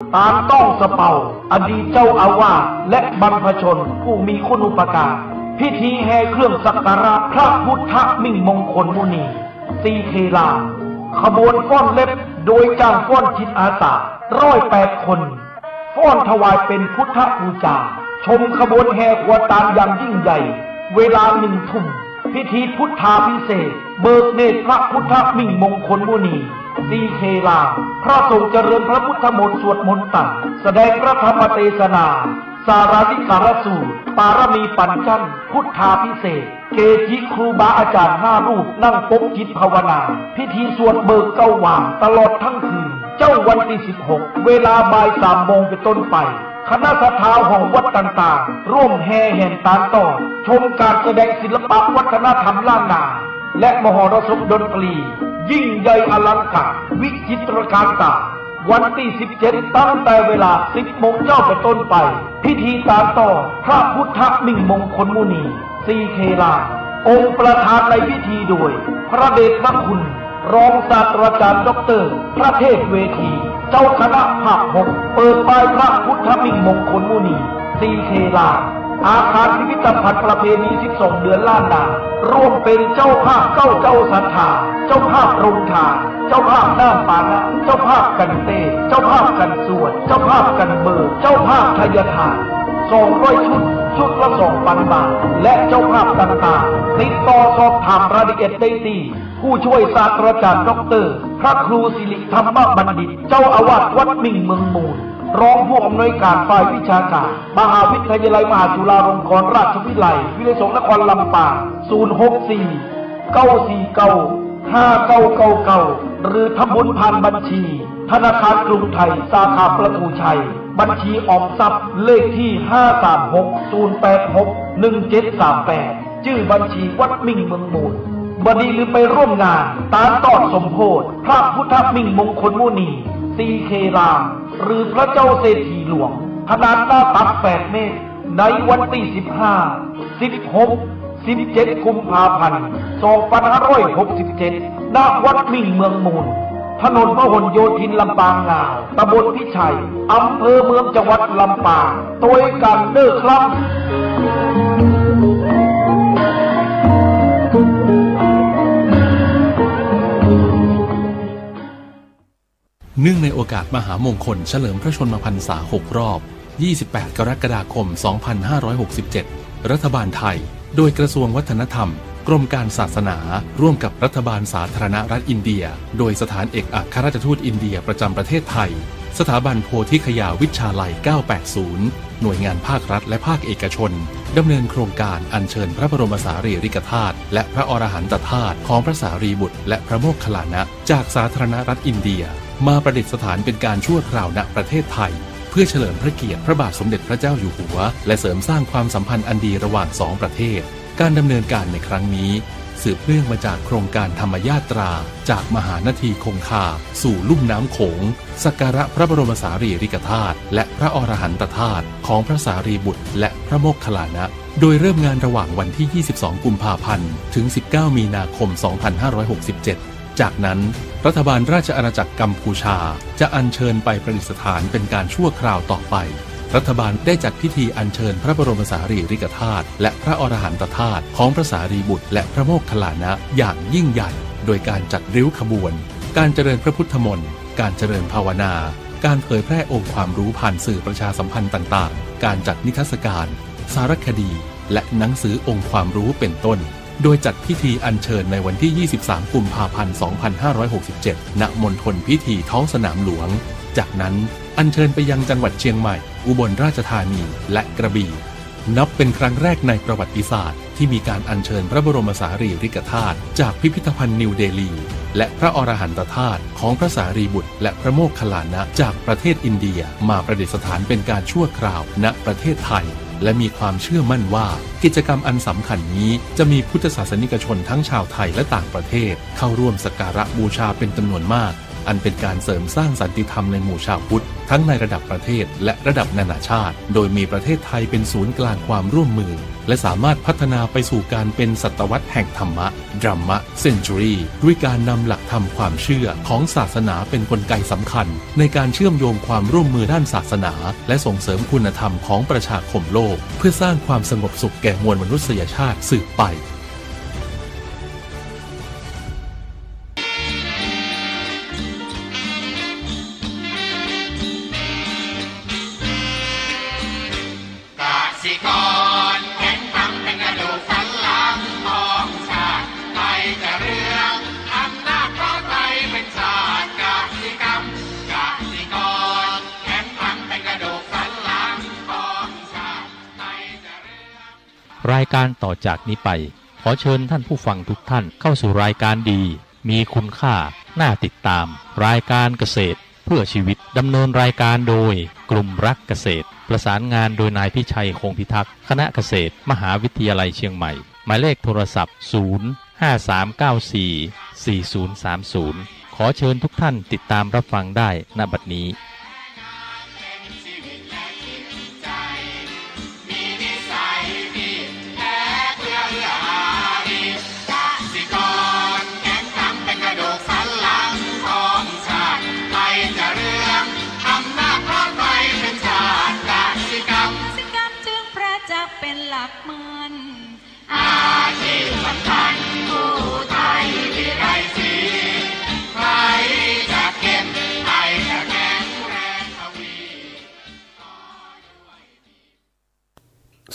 ตามต้องสะเปาอดีตเจ้าอาวาสและบรรพชนผู้มีคุณูปการพิธีแห่เครื่องสักการะพระพุทธมิ่งมงคลมุนีสีเคลาขบวนฟ้อนเล็บโดยจ้างฟ้อนจิตอาสา108 คนฟ้อนถวายเป็นพุทธบูชาชมขบวนแห่ขวตาลอย่างยิ่งใหญ่เวลา1 ทุ่มพิธีพุทธาภิเษกเบิกเนตรพระพุทธมิ่งมงคลมุนีสีเคลาพระสงฆ์เจริญพระพุทธมนต์สวดมนต์ตั้งแสดงพระธรรมเทศนาสาราธิการสูตรปารมีปัญจันพุทธาภิเษกเกจิครูบาอาจารย์5 รูปนั่งปกจิตภาวนาพิธีสวดเบิกเก้าว่างตลอดทั้งคืนเจ้าวันที่16เวลาบ่าย3 โมงเป็นต้นไปคณะศรัทธาของวัดต่างๆร่วมแห่แห่ตานต่อชมการแสดงศิลปะวัฒนธรรมล้านนาและมหรสพดนตรียิ่งใหญ่อลังการวิจิตรการตาวันที่17ตั้งแต่เวลา10 โมงเจ้าเป็นต้นไปพิธีตานต่อพระพุทธมิ่งมงคลมุนีสีเคลาองค์ประธานในพิธีโดยพระเดชพระคุณรองศาสตราจารย์ดร.พระเทพเวทีเจ้าคณะภาค 6เปิดป้ายพระพุทธมิ่งมงคลมุนีสีเคลาอาคารพิพิธภัณฑ์ประเพณี12 เดือนล้านนาร่วมเป็นเจ้าภาพเจ้าศรัทธาเจ้าภาพโรงทานเจ้าภาพน้ำปานะเจ้าภาพกันเตเจ้าภาพกันสวดเจ้าภาพกันเบิกเจ้าภาพทายทาน200 ชุดละ 2,000 บาทและเจ้าภาพต่างๆติดต่อสอบถามรายละเอียดได้ที่ผู้ช่วยศาสตราจารย์ดร.พระครูสิริธรรมบัณฑิตเจ้าอาวาสวัดมิ่งเมืองมูลรองผู้อำนวยการฝ่ายวิชาการมหาวิทยาลัยมหาจุฬาลงกรณราชวิทยาลัยวิทยาสงฆ์นครลำปาง064-949-5999หรือทำบุญผ่านบัญชีธนาคารกรุงไทยสาขาประตูชัยบัญชีออมทรัพย์เลขที่536-086-1738ชื่อบัญชีวัดมิ่งเมืองมูลบัดนี้หรือไปร่วมงานตามต้อนสมโภชพระพุทธมิ่งมงคลมุนีสีเคลาหรือพระเจ้าเศรษฐีหลวงขนาดหน้าตัก8 เมตรในวันที่15 16 17 กุมภาพันธ์ 2567 ณ วัดมิ่งเมืองมูลถนนพหลโยธินลำปางงาวตำบลพิชัยอำเภอเมืองจังหวัดลำปางโดยกันเด้อครับเนื่องในโอกาสมหามงคลเฉลิมพระชนมพรรษา 6 รอบ 28 กรกฎาคม 2567 รัฐบาลไทย โดยกระทรวงวัฒนธรรม กรมการศาสนา ร่วมกับรัฐบาลสาธารณรัฐอินเดีย โดยสถานเอกอัครราชทูตอินเดียประจำประเทศไทย สถาบันโพธิคยาวิชาลัย 980 หน่วยงานภาครัฐและภาคเอกชน ดำเนินโครงการอัญเชิญพระบรมสารีริกธาตุและพระอรหันตธาตุของพระสารีบุตรและพระโมคคัลลานะจากสาธารณรัฐอินเดียมาประดิษฐานเป็นการชั่วคราวณประเทศไทยเพื่อเฉลิมพระเกียรติพระบาทสมเด็จพระเจ้าอยู่หัวและเสริมสร้างความสัมพันธ์อันดีระหว่าง2 ประเทศการดำเนินการในครั้งนี้สืบเนื่องมาจากโครงการธรรมญาตราจากมหานาทีคงคาสู่ลุ่มน้ำโขงสักการะพระบรมสารีริกธาตุและพระอรหันตธาตุของพระสารีบุตรและพระโมคคัลลานะโดยเริ่มงานระหว่างวันที่ 22 กุมภาพันธ์ถึง 19 มีนาคม 2567 จากนั้นรัฐบาลราชอาณาจักรกัมพูชาจะอัญเชิญไปประดิษฐานเป็นการชั่วคราวต่อไปรัฐบาลได้จัดพิธีอัญเชิญพระบรมสารีริกธาตุและพระอรหันตธาตุของพระสารีบุตรและพระโมคคัลลานะอย่างยิ่งใหญ่โดยการจัดริ้วขบวนการเจริญพระพุทธมนต์การเจริญภาวนาการเผยแพร่องค์ความรู้ผ่านสื่อประชาสัมพันธ์ต่างๆการจัดนิทรรศการสารคดีและหนังสือองค์ความรู้เป็นต้นโดยจัดพิธีอัญเชิญในวันที่ 23 กุมภาพันธ์ 2567 ณ มณฑลพิธีท้องสนามหลวงจากนั้นอัญเชิญไปยังจังหวัดเชียงใหม่อุบลราชธานีและกระบี่นับเป็นครั้งแรกในประวัติศาสตร์ที่มีการอัญเชิญพระบรมสารีริกธาตุจากพิพิธภัณฑ์นิวเดลีและพระอรหันตธาตุของพระสารีบุตรและพระโมคคัลลานะจากประเทศอินเดียมาประดิษฐานเป็นการชั่วคราวณประเทศไทยและมีความเชื่อมั่นว่ากิจกรรมอันสำคัญนี้จะมีพุทธศาสนิกชนทั้งชาวไทยและต่างประเทศเข้าร่วมสักการะบูชาเป็นจำนวนมาก อันเป็นการเสริมสร้างสันติธรรมในหมู่ชาวพุทธทั้งในระดับประเทศและระดับนานาชาติโดยมีประเทศไทยเป็นศูนย์กลางความร่วมมือและสามารถพัฒนาไปสู่การเป็นศตวรรษแห่งธรรมะ Dhamma Century ด้วยการนำหลักธรรมความเชื่อของศาสนาเป็นกลไกสำคัญในการเชื่อมโยงความร่วมมือด้านศาสนาและส่งเสริมคุณธรรมของประชาคมโลกเพื่อสร้างความสงบสุขแก่มวลมนุษยชาติสืบไปรายการต่อจากนี้ไปขอเชิญท่านผู้ฟังทุกท่านเข้าสู่รายการดีมีคุณค่าน่าติดตามรายการเกษตรเพื่อชีวิตดำเนินรายการโดยกลุ่มรักเกษตรประสานงานโดยนายพิชัยคงพิทักษ์คณะเกษตรมหาวิทยาลัยเชียงใหม่หมายเลขโทรศัพท์053944030ขอเชิญทุกท่านติดตามรับฟังได้ณบัดนี้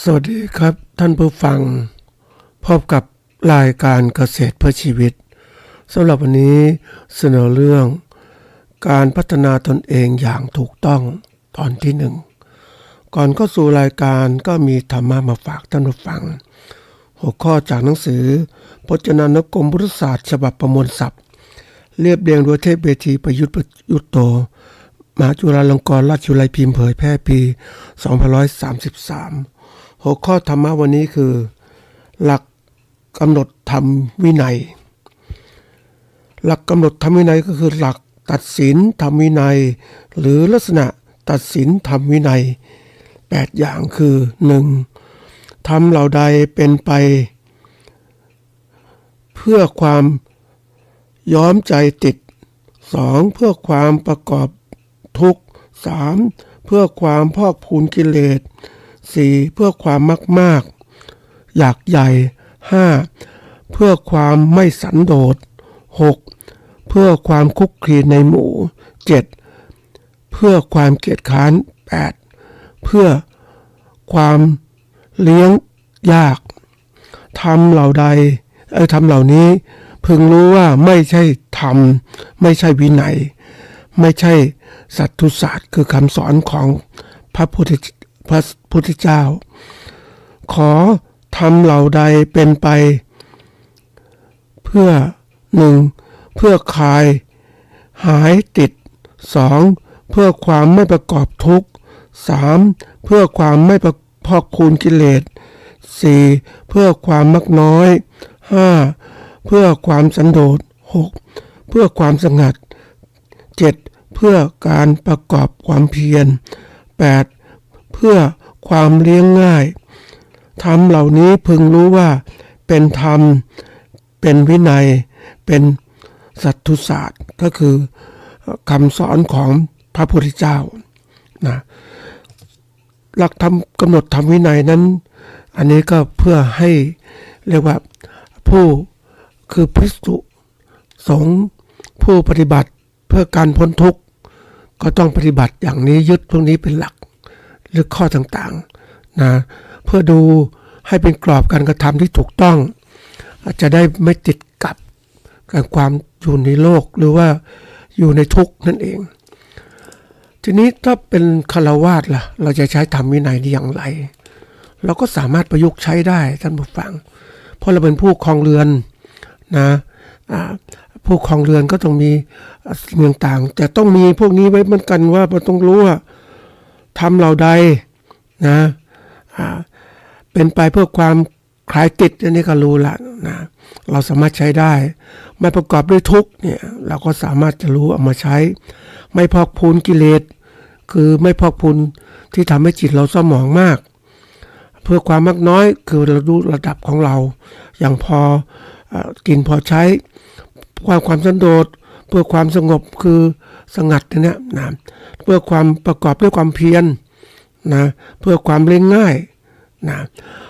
สวัสดีครับท่านผู้ฟังพบกับรายการเกษตรเพื่อชีวิตสำหรับวันนี้เสนอเรื่องการพัฒนาตนเองอย่างถูกต้องตอนที่1ก่อนเข้าสู่รายการก็มีธรรมะมาฝากท่านผู้ฟังหัวข้อจากหนังสือพจนานุกรมพุทธศาสตร์ฉบับประมวลศัพท์เรียบเรียงโดยเทพเวทีประยุทธ์ประยุทธ์โตมหาจุฬาลงกรณราชวิทยาลัยพิมพ์เผยแพร่ปี2533หัวข้อธรรมะวันนี้คือหลักกำหนดธรรมวินัยหลักกำหนดธรรมวินัยก็คือหลักตัดสินธรรมวินัยหรือลักษณะตัดสินธรรมวินัย8อย่างคือ 1. ธรรมเหล่าใดเป็นไปเพื่อความย้อมใจติด 2. เพื่อความประกอบทุกข์ 3. เพื่อความพอกพูนกิเลส4. เพื่อความมากอยากใหญ่ 5. เพื่อความไม่สันโดษ 6. เพื่อความคุกคีในหมู่ 7. เพื่อความเกียจค้าน 8. เพื่อความเลี้ยงยากธรรมเหล่านี้พึงรู้ว่าไม่ใช่ธรรมไม่ใช่วินัยไม่ใช่สัตตุศาสตร์คือคำสอนของพระพุทธเจ้าขอทำเหล่าใดเป็นไปเพื่อ 1. เพื่อคลายหายติด 2. เพื่อความไม่ประกอบทุกข์ 3. เพื่อความไม่พอกพูนกิเลส 4. เพื่อความมักน้อย 5. เพื่อความสันโดษ 6. เพื่อความสงัด 7. เพื่อการประกอบความเพียร 8. เพื่อความเลี้ยงง่ายธรรมเหล่านี้พึงรู้ว่าเป็นธรรมเป็นวินัยเป็นสัตตุศาสตร์ก็คือคำสอนของพระพุทธเจ้านะหลักธรรมกำหนดธรรมวินัยนั้นอันนี้ก็เพื่อให้เรียกว่าผู้คือภิกษุสงฆ์ผู้ปฏิบัติเพื่อการพ้นทุกข์ก็ต้องปฏิบัติอย่างนี้ยึดพวกนี้เป็นหลักหรือข้อต่างๆนะเพื่อดูให้เป็นกรอบการกระทำที่ถูกต้องจะได้ไม่ติดกับการความอยู่ในโลกหรือว่าอยู่ในทุกข์นั่นเองทีนี้ถ้าเป็นฆราวาสล่ะเราจะใช้ธรรมวินัยนี้อย่างไรเราก็สามารถประยุกต์ใช้ได้ท่านผู้ฟังเพราะเราเป็นผู้ครองเรือนนะผู้ครองเรือนก็ต้องมีสิ่งต่างๆแต่ต้องมีพวกนี้ไว้เหมือนกันว่าเราต้องรู้ว่าทำเราใดนะเป็นไปเพื่อความค คลายติดอันนี้ก็รู้ละนะเราสามารถใช้ได้ไม่ประกอบด้วยทุกข์เนี่ยเราก็สามารถจะรู้เอามาใช้ไม่พอกพูนกิเลสคือไม่พอกพูนที่ทำให้จิตเราเศร้าหมองมากเพื่อความมากน้อยคือเรารู้ระดับของเราอย่างพอกินพอใช้ความสันโดษเพื่อความสงบคือสงัดเนี่ยนะเพื่อความประกอบด้วยความเพียรนะเพื่อความเล่นง่ายนะ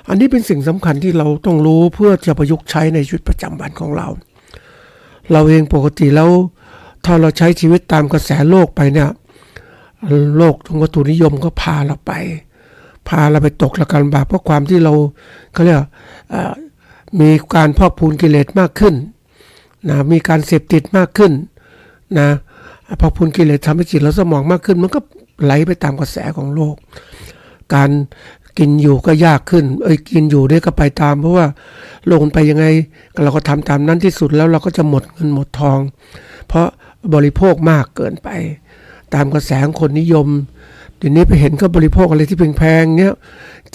อันนี้เป็นสิ่งสำคัญที่เราต้องรู้เพื่อจะประยุกต์ใช้ในชีวิตประจำวันของเราเองปกติแล้วถ้าเราใช้ชีวิตตามกระแสโลกไปเนี่ยโลกของวัตถุนิยมก็พาเราไปตกระกำบากเพราะความที่เราเขาเรียกมีการพอกพูนกิเลสมากขึ้นนะมีการเสพติดมากขึ้นนะพอกพูนกิเลสทำให้จิตเราสมองมากขึ้นมันก็ไหลไปตามกระแสของโลกการกินอยู่ก็ยากขึ้นกินอยู่เนี่ยก็ไปตามเพราะว่าโลกมันไปยังไงเราก็ทำตามนั้นที่สุดแล้วเราก็จะหมดเงินหมดทองเพราะบริโภคมากเกินไปตามกระแสของคนนิยมเดี๋ยวนี้ไปเห็นก็บริโภคอะไรที่แพงๆเนี่ย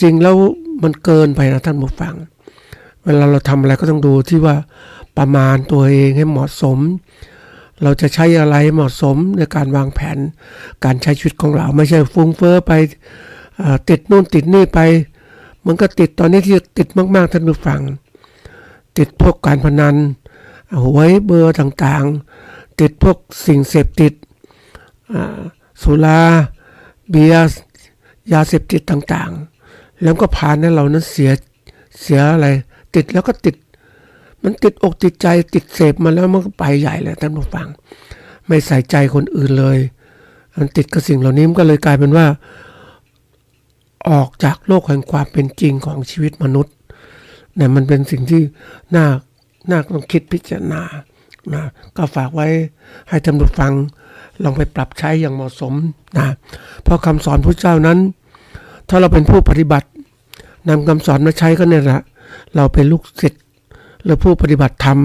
จริงแล้วมันเกินไปนะท่านผู้ฟังเวลาเราทำอะไรก็ต้องดูที่ว่าประมาณตัวเองให้เหมาะสมเราจะใช้อะไรเหมาะสมในการวางแผนการใช้ชีวิตของเราไม่ใช่ฟุ้งเฟ้อไปติดนู่นติดนี่ไปมันก็ติดตอนนี้ที่ติดมากๆท่านผู้ฟังติดพวกการพนันหวยเบอร์ต่างๆติดพวกสิ่งเสพติดสุราเบียร์ยาเสพติดต่างๆแล้วก็พาให้เรานั้นเสียอะไรติดแล้วก็ติดมันติดอกติดใจติดเสพมาแล้วมันก็ไปใหญ่เลยท่านผู้ฟังไม่ใส่ใจคนอื่นเลยมันติดกับสิ่งเหล่านี้มันก็เลยกลายเป็นว่าออกจากโลกแห่งความเป็นจริงของชีวิตมนุษย์เนี่ยมันเป็นสิ่งที่น่าต้องคิดพิจารณานะก็ฝากไว้ให้ท่านผู้ฟังลองไปปรับใช้อย่างเหมาะสมนะเพราะคำสอนพระเจ้านั้นถ้าเราเป็นผู้ปฏิบัตินำคำสอนมาใช้ก็เนี่ยแหละเราเป็นลูกศิษย์หรือผู้ปฏิบัติธรรม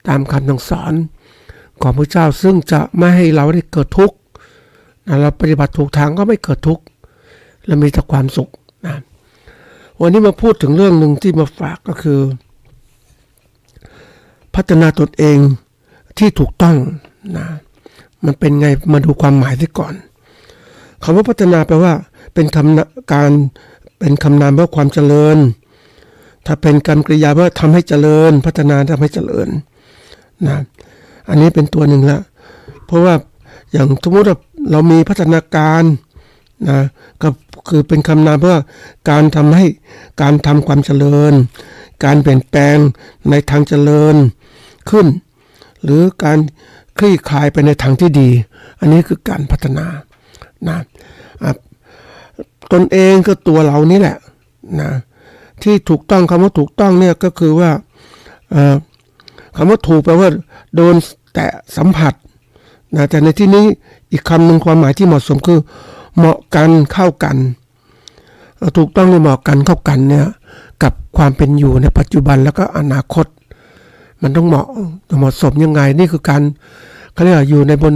ตามคำสั่งสอนของพระเจ้าซึ่งจะไม่ให้เราได้เกิดทุกข์นะเราปฏิบัติถูกทางก็ไม่เกิดทุกข์และมีแต่ความสุขนะวันนี้มาพูดถึงเรื่องหนึ่งที่มาฝากก็คือพัฒนาตนเองที่ถูกต้องนะมันเป็นไงมาดูความหมายที่ก่อนคำว่าพัฒนาแปลว่าเป็นคำนามว่าความเจริญถ้าเป็นกรรมกริยาว่าทำให้เจริญพัฒนาทำให้เจริญนะอันนี้เป็นตัวหนึ่งละเพราะว่าอย่างสมมติว่าเรามีพัฒนาการนะก็คือเป็นคำนามเพื่อการทำให้การทำความเจริญการเปลี่ยนแปลงในทางเจริญขึ้นหรือการคลี่คลายไปในทางที่ดีอันนี้คือการพัฒนานะตนเองก็ตัวเรานี่แหละนะที่ถูกต้องคำว่าถูกต้องเนี่ยก็คือว่าคำว่าถูกแปลว่าโดนแตะสัมผัสนะแต่ในที่นี้อีกคำหนึ่งความหมายที่เหมาะสมคือเหมาะกันเข้ากันถูกต้องหรือเหมาะกันเข้ากันเนี่ยกับความเป็นอยู่ในปัจจุบันแล้วก็อนาคตมันต้องเหมาะสมยังไงนี่คือการเขาเรียกว่าอยู่ในบน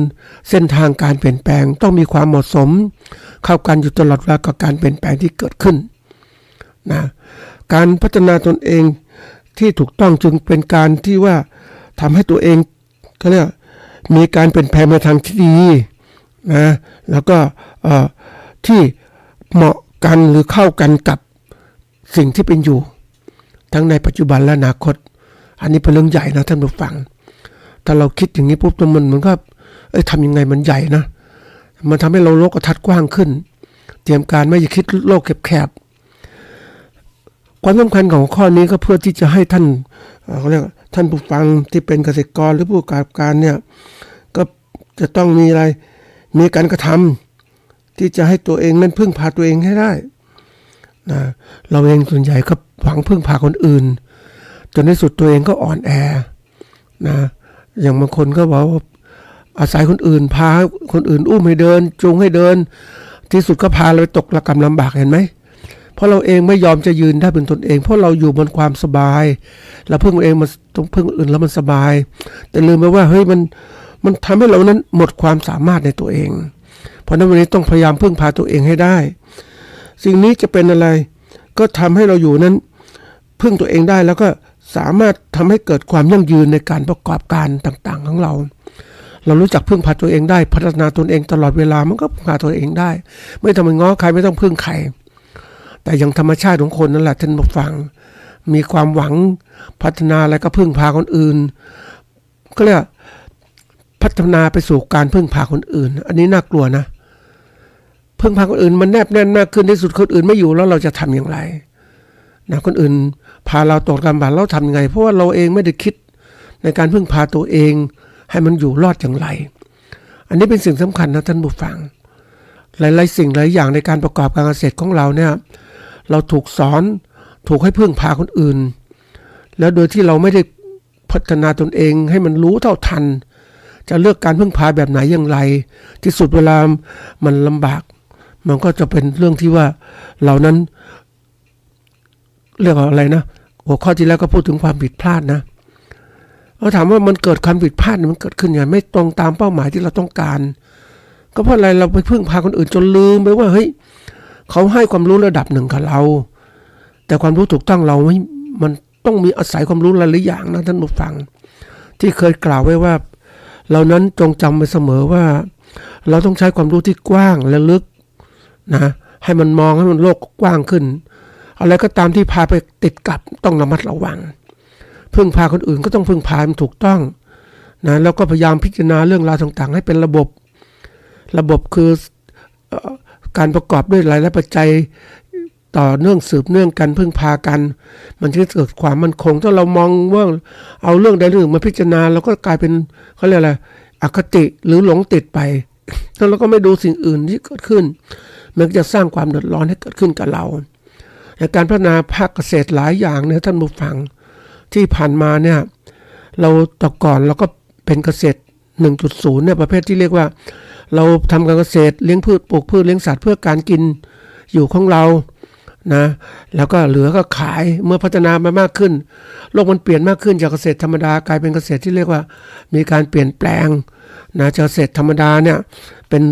เส้นทางการเปลี่ยนแปลงต้องมีความเหมาะสมเข้ากันอยู่ตลอดเวลากับการเปลี่ยนแปลงที่เกิดขึ้นนะการพัฒนาตนเองที่ถูกต้องจึงเป็นการที่ว่าทำให้ตัวเองเขาเรียกมีการเปลี่ยนแปลงในทางที่ดีนะแล้วก็ที่เหมาะกันหรือเข้ากันกับสิ่งที่เป็นอยู่ทั้งในปัจจุบันและอนาคตอันนี้เป็นเรื่องใหญ่นะท่านผู้ฟังถ้าเราคิดอย่างนี้ปุ๊บมันก็ทำยังไงมันใหญ่นะมันทำให้เราโลกทัศน์กว้างขึ้นเตรียมการไม่อย่าคิดโลกแคบๆความสำคัญของข้อนี้ก็เพื่อที่จะให้ท่านเขาเรียกท่านผู้ฟังที่เป็นเกษตรกรหรือผู้ประกอบการเนี่ยก็จะต้องมีอะไรมีการกระทำที่จะให้ตัวเองนั้นพึ่งพาตัวเองให้ได้นะเราเองส่วนใหญ่ก็หวังพึ่งพาคนอื่นจนในสุดตัวเองก็อ่อนแอนะอย่างบางคนก็บอกว่าอาศัยคนอื่นพาคนอื่นอุ้มให้เดินจูงให้เดินที่สุดก็พาเราตกระกำลำบากเห็นไหมเพราะเราเองไม่ยอมจะยืนได้เป็นตนเองเพราะเราอยู่บนความสบายเราพึ่งตัวเองมันต้องพึ่งอื่นแล้วมันสบายแต่ลืมไปว่าเฮ้ยมันทำให้เรานั้นหมดความสามารถในตัวเองเพราะนั้นวันนี้ต้องพยายามพึ่งพาตัวเองให้ได้สิ่งนี้จะเป็นอะไรก็ทำให้เราอยู่นั้น พึ่งตัวเองได้แล้วก็สามารถทำให้เกิดความยั่งยืนในการประกอบการต่างๆของเรารู้จักพึ่งพาตัวเองได้พัฒนาตนเองตลอดเวลามันก็พึ่งพาตัวเองได้ไม่ต้องไปง้อใครไม่ต้องพึ่งใครแต่อย่างธรรมชาติของคนนั่นแหละท่านผู้ฟังมีความหวังพัฒนาอะไรก็พึ่งพาคนอื่นก็เรียกพัฒนาไปสู่การพึ่งพาคนอื่นอันนี้น่ากลัวนะพึ่งพาคนอื่นมันแนบแน่นมากขึ้นที่สุดคนอื่นไม่อยู่แล้วเราจะทำอย่างไรนะคนอื่นพาเราตกลำบากเราทำยังไงเพราะว่าเราเองไม่ได้คิดในการพึ่งพาตัวเองให้มันอยู่รอดอย่างไรอันนี้เป็นสิ่งสำคัญนะท่านผู้ฟังหลายๆสิ่งหลายอย่างในการประกอบการเกษตรของเราเนี่ยเราถูกสอนถูกให้พึ่งพาคนอื่นแล้วโดยที่เราไม่ได้พัฒนาตนเองให้มันรู้เท่าทันจะเลือกการพึ่งพาแบบไหนอย่างไรที่สุดเวลามันลำบากมันก็จะเป็นเรื่องที่ว่าเรานั้นเรียกว่าอะไรนะหัวข้อที่แล้วก็พูดถึงความผิดพลาดนะเราถามว่ามันเกิดความผิดพลาดมันเกิดขึ้นอย่างไม่ตรงตามเป้าหมายที่เราต้องการก็เพราะอะไรเราไปพึ่งพาคนอื่นจนลืมไปว่าเฮ้ยเขาให้ความรู้ระดับหนึ่งกับเราแต่ความรู้ถูกต้องเราไม่มันต้องมีอาศัยความรู้หลายๆอย่างนะท่านผู้ฟังที่เคยกล่าวไว้ว่าเรานั้นจงจำไว้เสมอว่าเราต้องใช้ความรู้ที่กว้างและลึกนะให้มันมองให้มันโลกกว้างขึ้นอะไรก็ตามที่พาไปติดกับต้องระมัดระวังพึ่งพาคนอื่นก็ต้องพึ่งพามันถูกต้องนะแล้วก็พยายามพิจารณาเรื่องราวต่างๆให้เป็นระบบคือการประกอบด้วยหลายปัจจัยต่อเนื่องสืบเนื่องกันพึ่งพากันมันจะเกิดความมั่นคงถ้าเรามองว่าเอาเรื่องใดเรื่องมาพิจารณาเราก็กลายเป็นเขาเรียกอะไรอคติหรือหลงติดไปแล้วเราก็ไม่ดูสิ่งอื่นที่เกิดขึ้นมันจะสร้างความเดือดร้อนให้เกิดขึ้นกับเราในการพัฒนาภาคเกษตรหลายอย่างเนี่ยท่านผู้ฟังที่ผ่านมาเนี่ยเราแต่ก่อนเราก็เป็นเกษตร 1.0 เนี่ยประเภทที่เรียกว่าเราทำการเกษตรเลี้ยงพืชปลูกพืชเลี้ยงสัตว์เพื่อการกินอยู่ของเรานะแล้วก็เหลือก็ขายเมื่อพัฒนามามากขึ้นโลกมันเปลี่ยนมากขึ้นจากเกษตรธรรมดากลายเป็นเกษตรที่เรียกว่ามีการเปลี่ยนแปลงนะจากเกษตรธรรมดาเนี่ยเป็น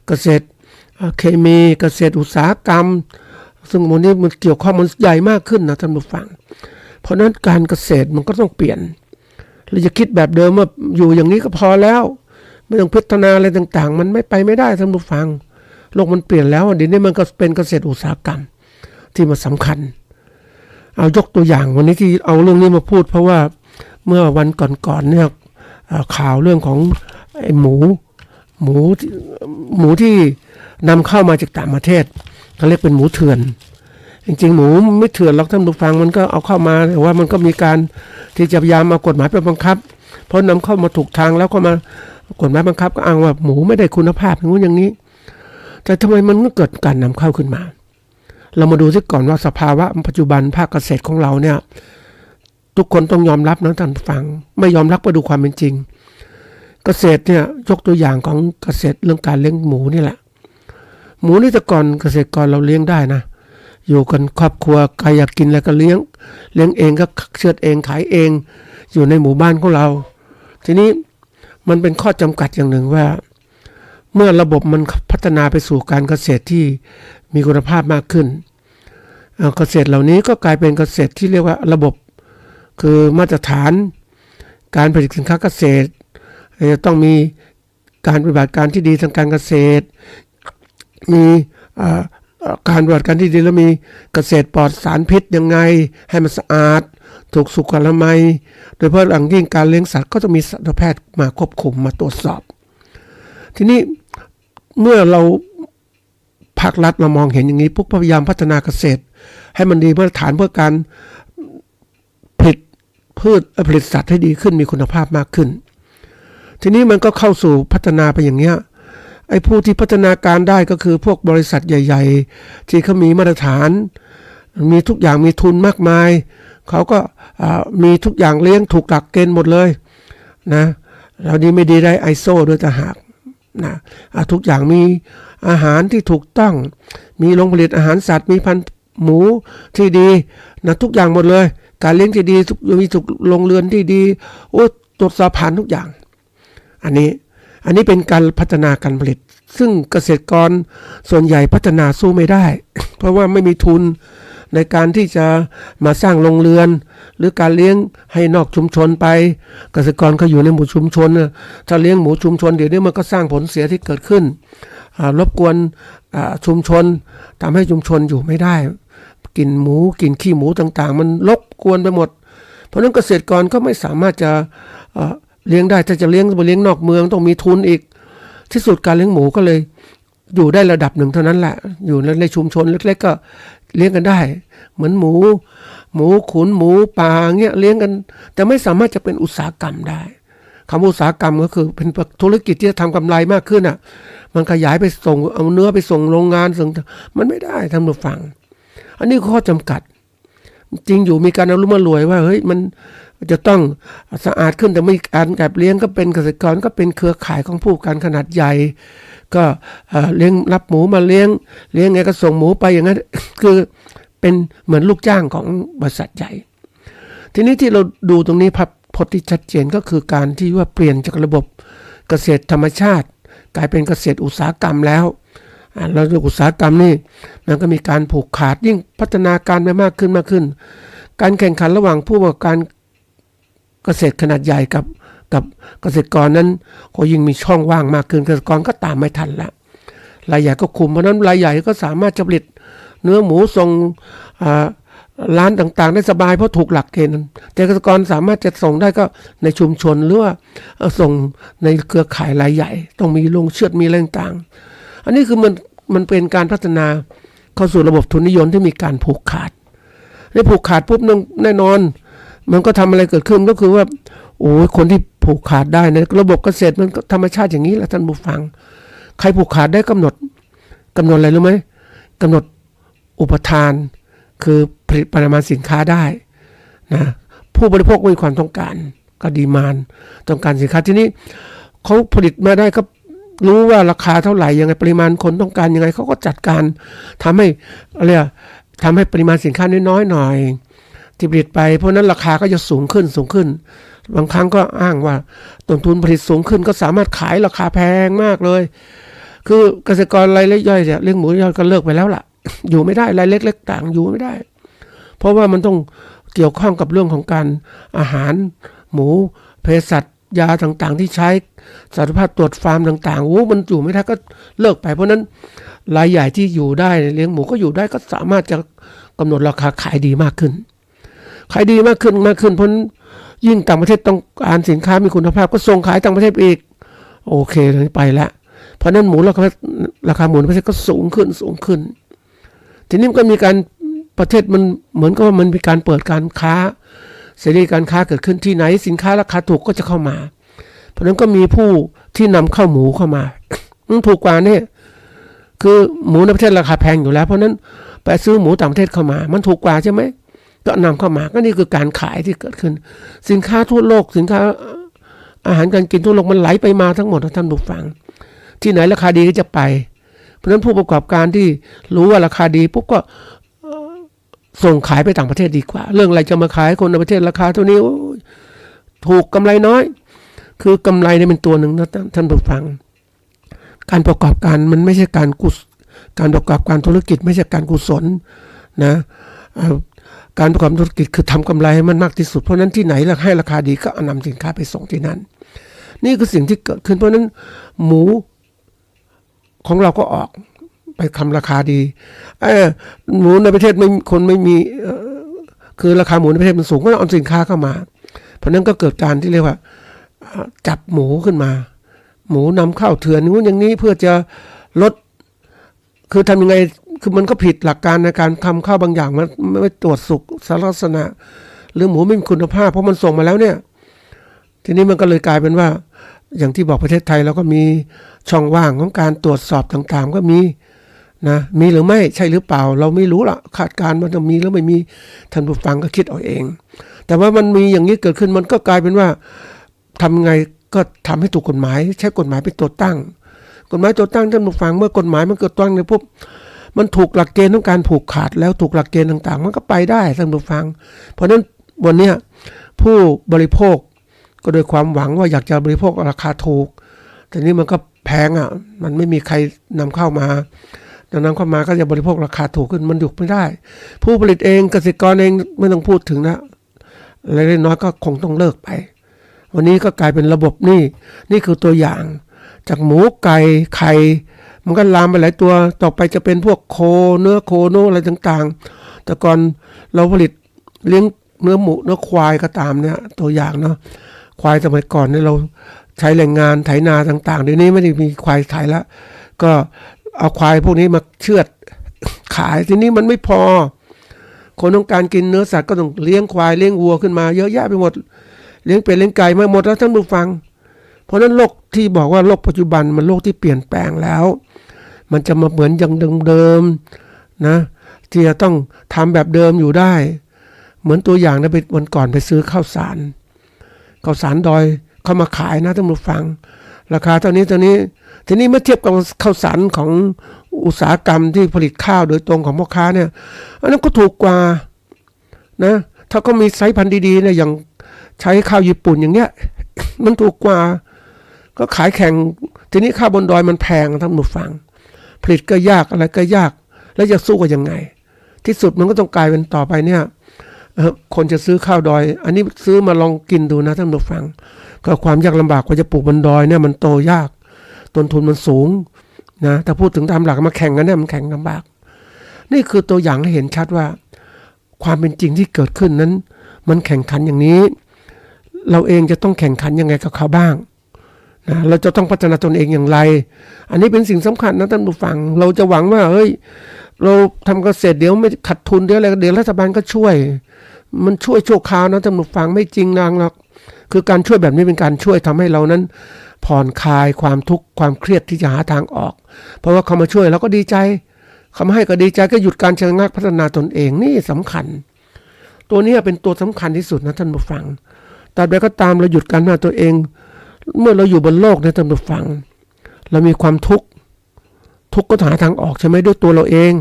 เกษตรเคมีเกษตรอุตสาหกรรมซึ่งวันนี้มันเกี่ยวข้องมันใหญ่มากขึ้นนะท่านผู้ฟังเพราะนั้นการเกษตรมันก็ต้องเปลี่ยนเราจะคิดแบบเดิมว่าอยู่อย่างนี้ก็พอแล้วไม่ต้องพัฒนาอะไรต่างๆมันไม่ได้ท่านผู้ฟังโลกมันเปลี่ยนแล้วเดี๋ยวนี้มันก็เป็นเกษตรอุตสาหกรรมที่มันสำคัญเอายกตัวอย่างวันนี้ที่เอาเรื่องนี้มาพูดเพราะว่าเมื่อวันก่อนๆเนี่ยข่าวเรื่องของไอ้หมูที่นำเข้ามาจากต่างประเทศเขาเรียกเป็นหมูเถื่อนจริงๆหมูไม่เถื่อนหรอกท่านผู้ฟังมันก็เอาเข้ามาแต่ว่ามันก็มีการที่จะพยายามเอากฎหมายไปบังคับเพราะนำเข้ามาถูกทางแล้วก็มากฎหมายบังคับก็อ้างว่าหมูไม่ได้คุณภาพอย่างนี้แต่ทำไมมันเกิดการนำเข้าขึ้นมาเรามาดูซิก่อนว่าสภาวะปัจจุบันภาคเกษตรของเราเนี่ยทุกคนต้องยอมรับนะท่านผู้ฟังไม่ยอมรับก็ดูความเป็นจริงเกษตรเนี่ยยกตัวอย่างของเกษตรเรื่องการเลี้ยงหมูนี่แหละหมูนี่แต่ก่อนเกษตรกรเราเลี้ยงได้นะอยู่กันครอบครัวใครอยากกินอะไรก็เลี้ยงเองก็เชือดเองขายเองอยู่ในหมู่บ้านของเราทีนี้มันเป็นข้อจำกัดอย่างหนึ่งว่าเมื่อระบบมันพัฒนาไปสู่การเกษตรที่มีคุณภาพมากขึ้นเกษตรเหล่านี้ก็กลายเป็นเกษตรที่เรียกว่าระบบคือมาตรฐานการผลิตสินค้าเกษตรจะต้องมีการปฏิบัติการที่ดีทางการเกษตรมีการปฏิบัติการที่ดีแล้วมีเกษตรปลอดสารพิษยังไงให้มันสะอาดถูกสุขอนามัยโดยเฉพาะอย่างยิ่งการเลี้ยงสัตว์ก็จะมีสัตวแพทย์มาควบคุมมาตรวจสอบทีนี้เมื่อเราภาครัฐเรามองเห็นอย่างนี้พวกพยายามพัฒนาเกษตรให้มันดีมาตรฐานเพื่อการผลิตพืชผลิตสัตว์ให้ดีขึ้นมีคุณภาพมากขึ้นทีนี้มันก็เข้าสู่พัฒนาไปอย่างเงี้ยไอ้ผู้ที่พัฒนาการได้ก็คือพวกบริษัทใหญ่ๆที่เขามีมาตรฐานมีทุกอย่างมีทุนมากมายเขาก็มีทุกอย่างเลี้ยงถูกหลักเกณฑ์หมดเลยนะเราดีไม่ดีได้ ISO ด้วยต่างหากนะทุกอย่างมีอาหารที่ถูกต้องมีโรงผลิตอาหารสัตว์มีพันธุ์หมูที่ดีนะทุกอย่างหมดเลยการเลี้ยงที่ดีมีถูกโรงเรือนที่ดีโอ้ตรวจสอบผ่านทุกอย่างอันนี้เป็นการพัฒนาการผลิตซึ่งเกษตรกรส่วนใหญ่พัฒนาสู้ไม่ได้เพราะว่าไม่มีทุน ในการที่จะมาสร้างโรงเรือนหรือการเลี้ยงให้นอกชุมชนไปเกษตรกรเขาอยู่ในหมู่ชุมชนถ้าเลี้ยงหมูชุมชนเดี๋ยวนี้มันก็สร้างผลเสียที่เกิดขึ้นรบกวนชุมชนทำให้ชุมชนอยู่ไม่ได้กินหมูกินขี้หมูต่างๆมันรบกวนไปหมดเพราะฉะนั้นเกษตรกรก็ไม่สามารถจะเลี้ยงได้ถ้าจะเลี้ยงไปเลี้ยงนอกเมืองต้องมีทุนอีกที่สุดการเลี้ยงหมูก็เลยอยู่ได้ระดับหนึ่งเท่านั้นแหละอยู่ในชุมชนเล็กๆก็เลี้ยงกันได้เหมือนหมูขุนหมูป่าเงี้ยเลี้ยงกันแต่ไม่สามารถจะเป็นอุตสาหกรรมได้คำอุตสาหกรรมก็คือเป็นธุรกิจที่จะทำกำไรมากขึ้นมันขยายไปส่งเอาเนื้อไปส่งโรงงานส่งมันไม่ได้ทำดูฟังอันนี้ข้อจำกัดจริงอยู่มีการเอารุ่มารวยว่าเฮ้ยมันจะต้องสะอาดขึ้นแต่ไม่การเก็บเลี้ยงก็เป็นเกษตรกรก็เป็นเครือข่ายของผู้การขนาดใหญ่ก็เลี้ยงรับหมูมาเลี้ยงไงก็ส่งหมูไปอย่างนั้นคือเป็นเหมือนลูกจ้างของบริษัทใหญ่ทีนี้ที่เราดูตรงนี้พจน์ที่ชัดเจนก็คือการที่ว่าเปลี่ยนจากระบบเกษตรธรรมชาติกลายเป็นเกษตรอุตสาหกรรมแล้วเราอุตสาหกรรมนี่มันก็มีการผูกขาดยิ่งพัฒนาการไปมากขึ้นการแข่งขันระหว่างผู้ประกอบการเกษตรขนาดใหญ่กับเกษตรกรนั้นก็ยิ่งมีช่องว่างมากขึ้นเกษตรกรก็ตามไม่ทันแล้วรายใหญ่ก็คุมเพราะนั้นรายใหญ่ก็สามารถจะผลิตเนื้อหมูส่งร้านต่างๆได้สบายเพราะถูกหลักเกณฑ์แต่เกษตรกรสามารถจะส่งได้ก็ในชุมชนหรือว่าส่งในเครือข่ายรายใหญ่ต้องมีโรงเชือดมีอะไรต่างๆอันนี้คือมันเป็นการพัฒนาเข้าสู่ระบบทุนนิยมที่มีการผูกขาดในผูกขาดปุ๊บแน่นอนมันก็ทำอะไรเกิดขึ้นก็คือว่าโอ้ยคนที่ผูกขาดได้ในระบบเกษตรมันธรรมชาติอย่างนี้แหละท่านผู้ฟังใครผูกขาดได้กำหนดอะไรรู้ไหมกำหนดอุปทานคือผลิตปริมาณสินค้าได้นะผู้บริโภคมีความต้องการก็ดีมานต้องการสินค้าที่นี้เขาผลิตมาได้ก็รู้ว่าราคาเท่าไหร่ยังไงปริมาณคนต้องการยังไงเขาก็จัดการทำให้ปริมาณสินค้าน้อยๆหน่อยที่ผลิตไปเพราะนั้นราคาก็จะสูงขึ้นบางครั้งก็อ้างว่าต้นทุนผลิตสูงขึ้นก็สามารถขายราคาแพงมากเลยคือเกษตรกรรายเล็กย่อยเนี่ยเลี้ยงหมูย่อยก็เลิกไปแล้วล่ะอยู่ไม่ได้รายเล็กๆต่างอยู่ไม่ได้เพราะว่ามันต้องเกี่ยวข้องกับเรื่องของการอาหารหมูเภสัชยาต่างๆที่ใช้สารพัดตรวจฟาร์มต่างๆมันอยู่ไม่ได้ก็เลิกไปเพราะนั้นรายใหญ่ที่อยู่ได้เลี้ยงหมูก็อยู่ได้ก็สามารถจะกำหนดราคาขายดีมากขึ้นเพราะยิ่งต่างประเทศต้องการสินค้ามีคุณภาพก็ส่งขายต่างประเทศอีกโอเคเลยไปแล้วเพราะนั้นหมูราคาหมูในประเทศก็สูงขึ้นทีนี้ก็มีการประเทศมันเหมือนกับว่ามันมีการเปิดการค้าเสรีการค้าเกิดขึ้นที่ไหนสินค้าราคาถูกก็จะเข้ามาเพราะนั้นก็มีผู้ที่นำเข้าหมูเข้ามาถูกกว่าเนี่ยคือหมูในประเทศราคาแพงอยู่แล้วเพราะนั้นไปซื้อหมูต่างประเทศเข้ามามันถูกกว่าใช่ไหมก็นำเข้ามาก็นี่คือการขายที่เกิดขึ้นสินค้าทั่วโลกสินค้าอาหารการกินทั่วโลกมันไหลไปมาทั้งหมดท่านผู้ฟังที่ไหนราคาดีก็จะไปเพราะฉะนั้นผู้ประกอบการที่รู้ว่าราคาดีปุ๊บก็ส่งขายไปต่างประเทศดีกว่าเรื่องอะไรจะมาขายคนในประเทศราคาเท่านี้ถูกกำไรน้อยคือกำไรนี่เป็นตัวหนึ่งนะท่านผู้ฟังการประกอบการมันไม่ใช่การประกอบการธุรกิจไม่ใช่การกุศลนะการประกอบธุรกิจคือทำกำไรให้มันมากที่สุดเพราะนั้นที่ไหนให้ราคาดีก็นำสินค้าไปส่งที่นั่นนี่คือสิ่งที่เกิดขึ้นเพราะนั้นหมูของเราก็ออกไปทำราคาดีหมูในประเทศไม่มีคือราคาหมูในประเทศมันสูงก็เอาสินค้าเข้ามาเพราะนั้นก็เกิดการที่เรียกว่าจับหมูขึ้นมาหมูนำเข้าเถื่อนนู้นอย่างนี้เพื่อจะลดคือทำยังไงคือมันก็ผิดหลักการในการทำข้าวบางอย่างมันไม่ตรวจสุขสารลักษณะหรือหมูไม่มีคุณภาพเพราะมันส่งมาแล้วเนี่ยทีนี้มันก็เลยกลายเป็นว่าอย่างที่บอกประเทศไทยเราก็มีช่องว่างของการตรวจสอบต่างๆก็มีนะมีหรือไม่ใช่หรือเปล่าเราไม่รู้ละคาดการณ์มันจะมีหรือไม่มีท่านผู้ฟังก็คิดเอาเองแต่ว่ามันมีอย่างนี้เกิดขึ้นมันก็กลายเป็นว่าทำไงก็ทำให้ถูกกฎหมายใช้กฎหมายเป็นตัวตั้งกฎหมายตัวตั้งท่านผู้ฟังเมื่อกฎหมายมันเกิดตั้งเนี่ยปุ๊บมันถูกหลักเกณฑ์ของการผูกขาดแล้วถูกหลักเกณฑ์ต่างๆมันก็ไปได้ท่านผู้ฟังเพราะฉะนั้นวันนี้ผู้บริโภคก็โดยความหวังว่าอยากจะบริโภคราคาถูกแต่นี้มันก็แพงมันไม่มีใครนำเข้ามา ดังนั้นเข้ามาก็จะบริโภคราคาถูกขึ้นมันหยุดไม่ได้ ผู้ผลิตเองเกษตรกรเองไม่ต้องพูดถึงนะรายได้น้อยก็คงต้องเลิกไปวันนี้ก็กลายเป็นระบบนี่คือตัวอย่างจากหมูไก่ไข่มันก็ลามไปหลายตัวต่อไปจะเป็นพวกโคเนื้อโคโนอะไรต่างๆแต่ก่อนเราผลิตเลี้ยงเนื้อหมูเนื้อควายก็ตามเนี่ยตัวอย่างเนาะควายสมัยก่อนเนี่ยเราใช้แรงงานไถนาต่างๆเดี๋ยวนี้ไม่ได้มีควายไถแล้วก็เอาควายพวกนี้มาเชือดขายทีนี้มันไม่พอคนต้องการกินเนื้อสัตว์ก็ต้องเลี้ยงควายเลี้ยงวัวขึ้นมาเยอะแยะไปหมดเลี้ยงเป็ดเลี้ยงไก่มาหมดแล้วท่านผู้ฟังเพราะนั้นโลกที่บอกว่าโลกปัจจุบันมันโลกที่เปลี่ยนแปลงแล้วมันจะมาเหมือนอย่างเดิมๆนะที่จะต้องทำแบบเดิมอยู่ได้เหมือนตัวอย่างนะไปวันก่อนไปซื้อข้าวสารดอยเขามาขายนะท่านผู้ฟังราคาเท่านี้ทีนี้เมื่อเทียบกับข้าวสารของอุตสาหกรรมที่ผลิตข้าวโดยตรงของพ่อค้าเนี่ยอันนั้นก็ถูกกว่านะถ้าก็มีไซส์พันธุ์ดีๆเนี่ยอย่างใช้ข้าวญี่ปุ่นอย่างเงี้ยมันถูกกว่าก็ขายแข่งทีนี้ข้าวบนดอยมันแพงท่านผู้ฟังผลิตก็ยากอะไรก็ยากแล้วจะสู้กันยังไงที่สุดมันก็ต้องกลายเป็นต่อไปเนี่ยคนจะซื้อข้าวดอยอันนี้ซื้อมาลองกินดูนะท่านผู้ฟังก็ความยากลำบากกว่าจะปลูกบนดอยเนี่ยมันโตยากต้นทุนมันสูงนะถ้าพูดถึงตามหลักมาแข่งกันเนี่ยมันแข่งลำบากนี่คือตัวอย่างให้เห็นชัดว่าความเป็นจริงที่เกิดขึ้นนั้นมันแข่งขันอย่างนี้เราเองจะต้องแข่งขันยังไงกับเขาบ้างนะเราจะต้องพัฒนาตนเองอย่างไรอันนี้เป็นสิ่งสำคัญนะท่านผู้ฟังเราจะหวังว่าเฮ้ยเราทำเกษตรเดี๋ยวไม่ขาดทุนเดี๋ยวอะไรเดี๋ยวรัฐบาลก็ช่วยมันช่วยชั่วคราวนะท่านผู้ฟังไม่จริงนางหรอกคือการช่วยแบบนี้เป็นการช่วยทำให้เรานั้นผ่อนคลายความทุกข์ความเครียดที่จะหาทางออกเพราะว่าเขามาช่วยเราก็ดีใจเขามาให้ก็ดีใจก็หยุดการชะงักพัฒนาตนเองนี่สำคัญตัวนี้เป็นตัวสำคัญที่สุดนะท่านผู้ฟังตราบใดก็ตามเราหยุดการพัฒนาตัวเองเมื่อเราอยู่บนโลกเนี่ยท่านผู้ฟังเรามีความทุกข์ก็หาทางออกใช่ไหมด้วยตัวเราเอง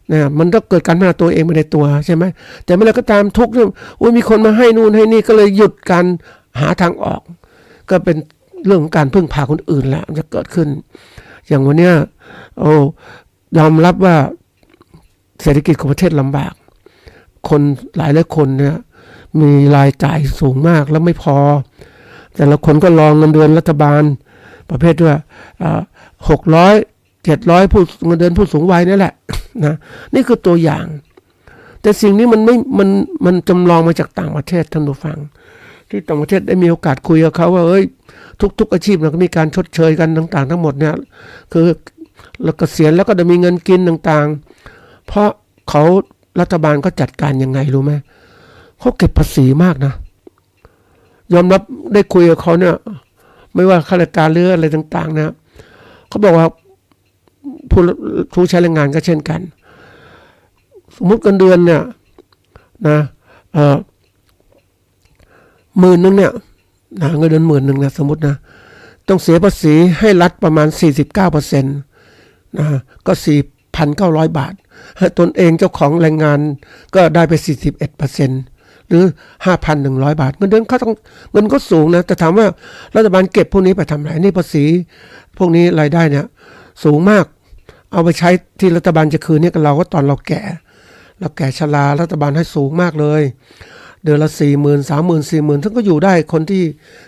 เนี่ยมันต้องเกิดการพัฒนาตัวเองมาในตัวใช่ไหมแต่เมื่อไรก็ตามทุกข์เนี่ยมีคนมาให้นู่นให้นี่ก็เลยหยุดการหาทางออกก็เป็นเรื่องของการพึ่งพาคนอื่นแล้วจะเกิดขึ้นอย่างวันนี้ยอมรับว่าเศรษฐกิจของประเทศลำบากคนหลายคนเนี่ยมีรายจ่ายสูงมากแล้วไม่พอแต่ละคนก็รองเงินเดือนรัฐบาลประเภทว่า600-700ผู้เงินเดือนผู้สูงวัยนี่แหละนะนี่คือตัวอย่างแต่สิ่งนี้มันจำลองมาจากต่างประเทศท่านผู้ฟังที่ต่างประเทศได้มีโอกาสคุยกับเขาว่าทุกอาชีพเราก็มีการชดเชยกันต่างๆทั้งหมดเนี่ยคือเราเกษียณแล้วก็จะมีเงินกินต่างๆเพราะเขารัฐบาลก็จัดการยังไงรู้ไหมเขาเก็บภาษีมากนะยอมรับได้คุยกับเขาเนี่ยไม่ว่าข้าราชการหรืออะไรต่างๆนะเขาบอกว่าผู้ใช้แรงงานก็เช่นกันสมมุติเงินเดือนเนี่ยนะ10,000 นึงเนี่ยนะเงินเดือน10,000 นึงนะสมมตินะต้องเสียภาษีให้รัฐประมาณ 49% นะก็ 4,900 บาทตนเองเจ้าของแรงงานก็ได้ไป 41%หรือ 5,100 บาทเงินเดือนเขาต้องเงินก็สูงนะแต่ถามว่ารัฐบาลเก็บพวกนี้ไปทำอะไรนี่ภาษีพวกนี้รายได้เนี่ยสูงมากเอาไปใช้ที่รัฐบาลจะคืนเนี่ยกับเราก็ตอนเราแก่ชรารัฐบาลให้สูงมากเลยเดือนละ 40,000 30,000 40,000ทั้งก็อยู่ได้คนที่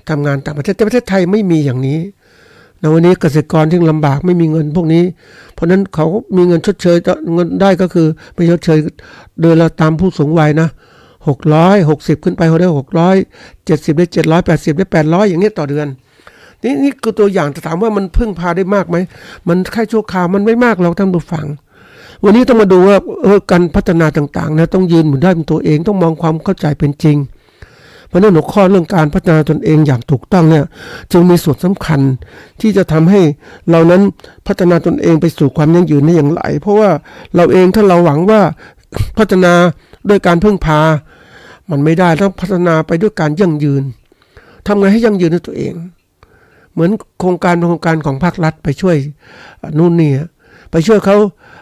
ทำงานต่างประเทศแต่ประเทศไทยไม่มีอย่างนี้ในวันนี้เกษตรกรที่ลำบากไม่มีเงินพวกนี้เพราะนั้นเขามีเงินชดเชยเงินได้ก็คือไปชดเชยเดือนละตามผู้สูงวัยนะ660ขึ้นไปเขาได้670ได้780ได้800อย่างนี้ต่อเดือนนี่คือตัวอย่างจะถามว่ามันพึ่งพาได้มากไหมมันแค่ชั่วคราวมันไม่มากเราท่านผู้ฟังวันนี้ต้องมาดูว่าการพัฒนาต่างๆนะต้องยืนหมุนได้เป็นตัวเองต้องมองความเข้าใจเป็นจริงเพราะนั้นหัวข้อเรื่องการพัฒนาตนเองอย่างถูกต้องเนี่ยจึงมีส่วนสำคัญที่จะทำให้เรานั้นพัฒนาตนเองไปสู่ความยั่งยืนได้อย่างไรเพราะว่าเราเองถ้าเราหวังว่าพัฒนาด้วยการพึ่งพามันไม่ได้ต้องพัฒนาไปด้วยการยั่งยืนทำไงให้ยั่งยืนในตัวเองเหมือนโครงการของภาครัฐไปช่วยนู่นนี่ไปช่วยเขา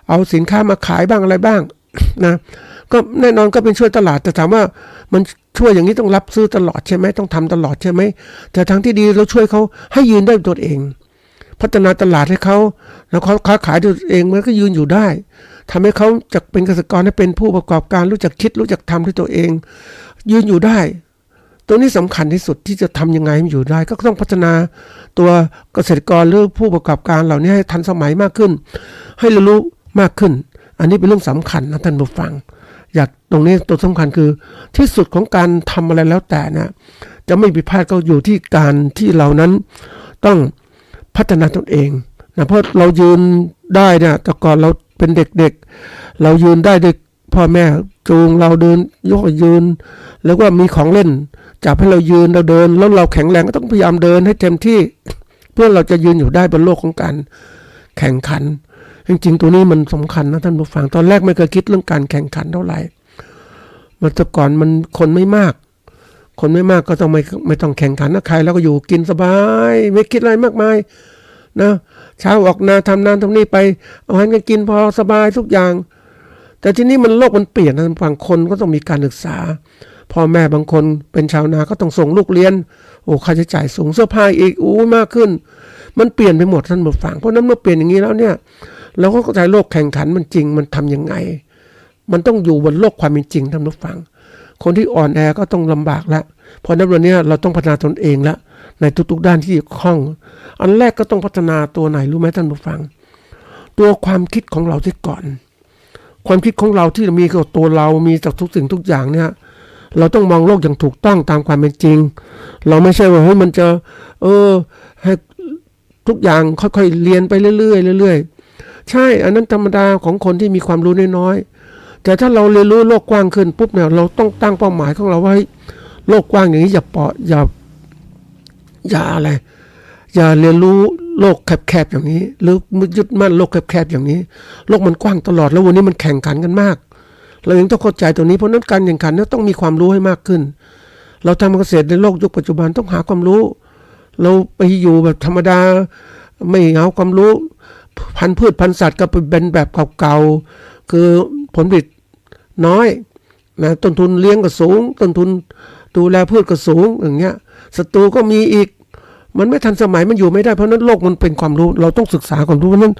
เอาสินค้ามาขายบ้างอะไรบ้างนะก็แน่นอนก็เป็นช่วยตลาดแต่ถามว่ามันช่วยอย่างนี้ต้องรับซื้อตลอดใช่ไหมต้องทำตลอดใช่ไหมแต่ทางที่ดีเราช่วยเขาให้ยืนได้ตัวเองพ พัฒนาตลาดให้เขาแล้วเขาค้าขายด้วยตัวเองมันก็ยืนอยู่ได้ทำให้เขาจากเป็นเกษตรกรให้เป็นผู้ประกอบการรู้จักคิดรู้จักทำด้วยตัวเองยืนอยู่ได้ตรงนี้สำคัญที่สุดที่จะทำยังไงให้อยู่ได้ก็ต้องพัฒนาตัวเกษตรกรหรือผู้ประกอบการเหล่านี้ให้ทันสมัยมากขึ้นให้เรียนรู้มากขึ้นอันนี้เป็นเรื่องสำคัญนะท่านผู้ฟังอยากตรงนี้ตัวสำคัญคือที่สุดของการทำอะไรแล้วแต่นะจะไม่ผิดพลาดก็อยู่ที่การที่เรานั้นต้องพัฒนาตนเองนะเพราะเรายืนได้เนี่ยแต่ก่อนเราเป็นเด็กๆเรายืนได้ด้วยพ่อแม่จูงเราเดินยกยืนแล้วก็มีของเล่นจับให้เรายืนเราเดินแล้วเราแข็งแรงก็ต้องพยายามเดินให้เต็มที่เพื่อเราจะยืนอยู่ได้บนโลกของการแข่งขันจริงๆตัวนี้มันสำคัญนะท่านผู้ฟังตอนแรกไม่เคยคิดเรื่องการแข่งขันเท่าไหร่เมื่อแต่ก่อนมันคนไม่มากก็ต้องไม่ต้องแข่งขันนะใครแล้วก็อยู่กินสบายไม่คิดอะไรมากมายนะเช้าออกนาทำนานทำนี่ไปเอาให้กันกินพอสบายทุกอย่างแต่ทีนี้มันโลกมันเปลี่ยนนะบางคนก็ต้องมีการศึกษาพ่อแม่บางคนเป็นชาวนาก็ต้องส่งลูกเรียนโอ้ค่าใช้จ่ายสูงเสื้อผ้าอีกมากขึ้นมันเปลี่ยนไปหมดท่านผู้ฟังเพราะนั้นเมื่อเปลี่ยนอย่างนี้แล้วเนี่ยเราก็เข้าใจโลกแข่งขันมันจริงมันทำยังไงมันต้องอยู่บนโลกความเป็นจริงท่านผู้ฟังคนที่อ่อนแอก็ต้องลำบากแล้วเพราะนั้นวันนี้เราต้องพัฒนาตนเองแล้วในทุกๆด้านที่เกี่ยวข้องอันแรกก็ต้องพัฒนาตัวไหนรู้ไหมท่านผู้ฟังตัวความคิดของเราที่ก่อนความคิดของเราที่มีกับตัวเรามีจากทุกสิ่งทุกอย่างเนี่ยเราต้องมองโลกอย่างถูกต้องตามความเป็นจริงเราไม่ใช่ว่าเฮ้ยมันจะให้ทุกอย่างค่อยๆเรียนไปเรื่อยๆใช่อันนั้นธรรมดาของคนที่มีความรู้น้อยๆแต่ถ้าเราเรียนรู้โลกกว้างขึ้นปุ๊บเนี่ยเราต้องตั้งเป้าหมายของเราไว้โลกกว้างอย่างนี้อย่าอะไรอย่าเรียนรู้โลกแคบๆอย่างนี้หรือยึดมั่นโลกแคบๆอย่างนี้โลกมันกว้างตลอดแล้ววันนี้มันแข่งขันกันมากเราเองต้องเข้าใจตัวนี้เพราะนั้นการแข่งขันเนี่ยต้องมีความรู้ให้มากขึ้นเราทำเกษตรในโลกยุคปัจจุบันต้องหาความรู้เราไปอยู่แบบธรรมดาไม่เอาความรู้พันธุ์พืชพันธุ์สัตว์ก็เป็นแบบเก่าๆคือผลผลิตน้อยนะต้นทุนเลี้ยงก็สูงต้นทุนดูแลพืชก็สูงอย่างเงี้ยศัตรูก็มีอีกมันไม่ทันสมัยมันอยู่ไม่ได้เพราะนั้นโลกมันเป็นความรู้เราต้องศึกษาความรู้เพราะนั้น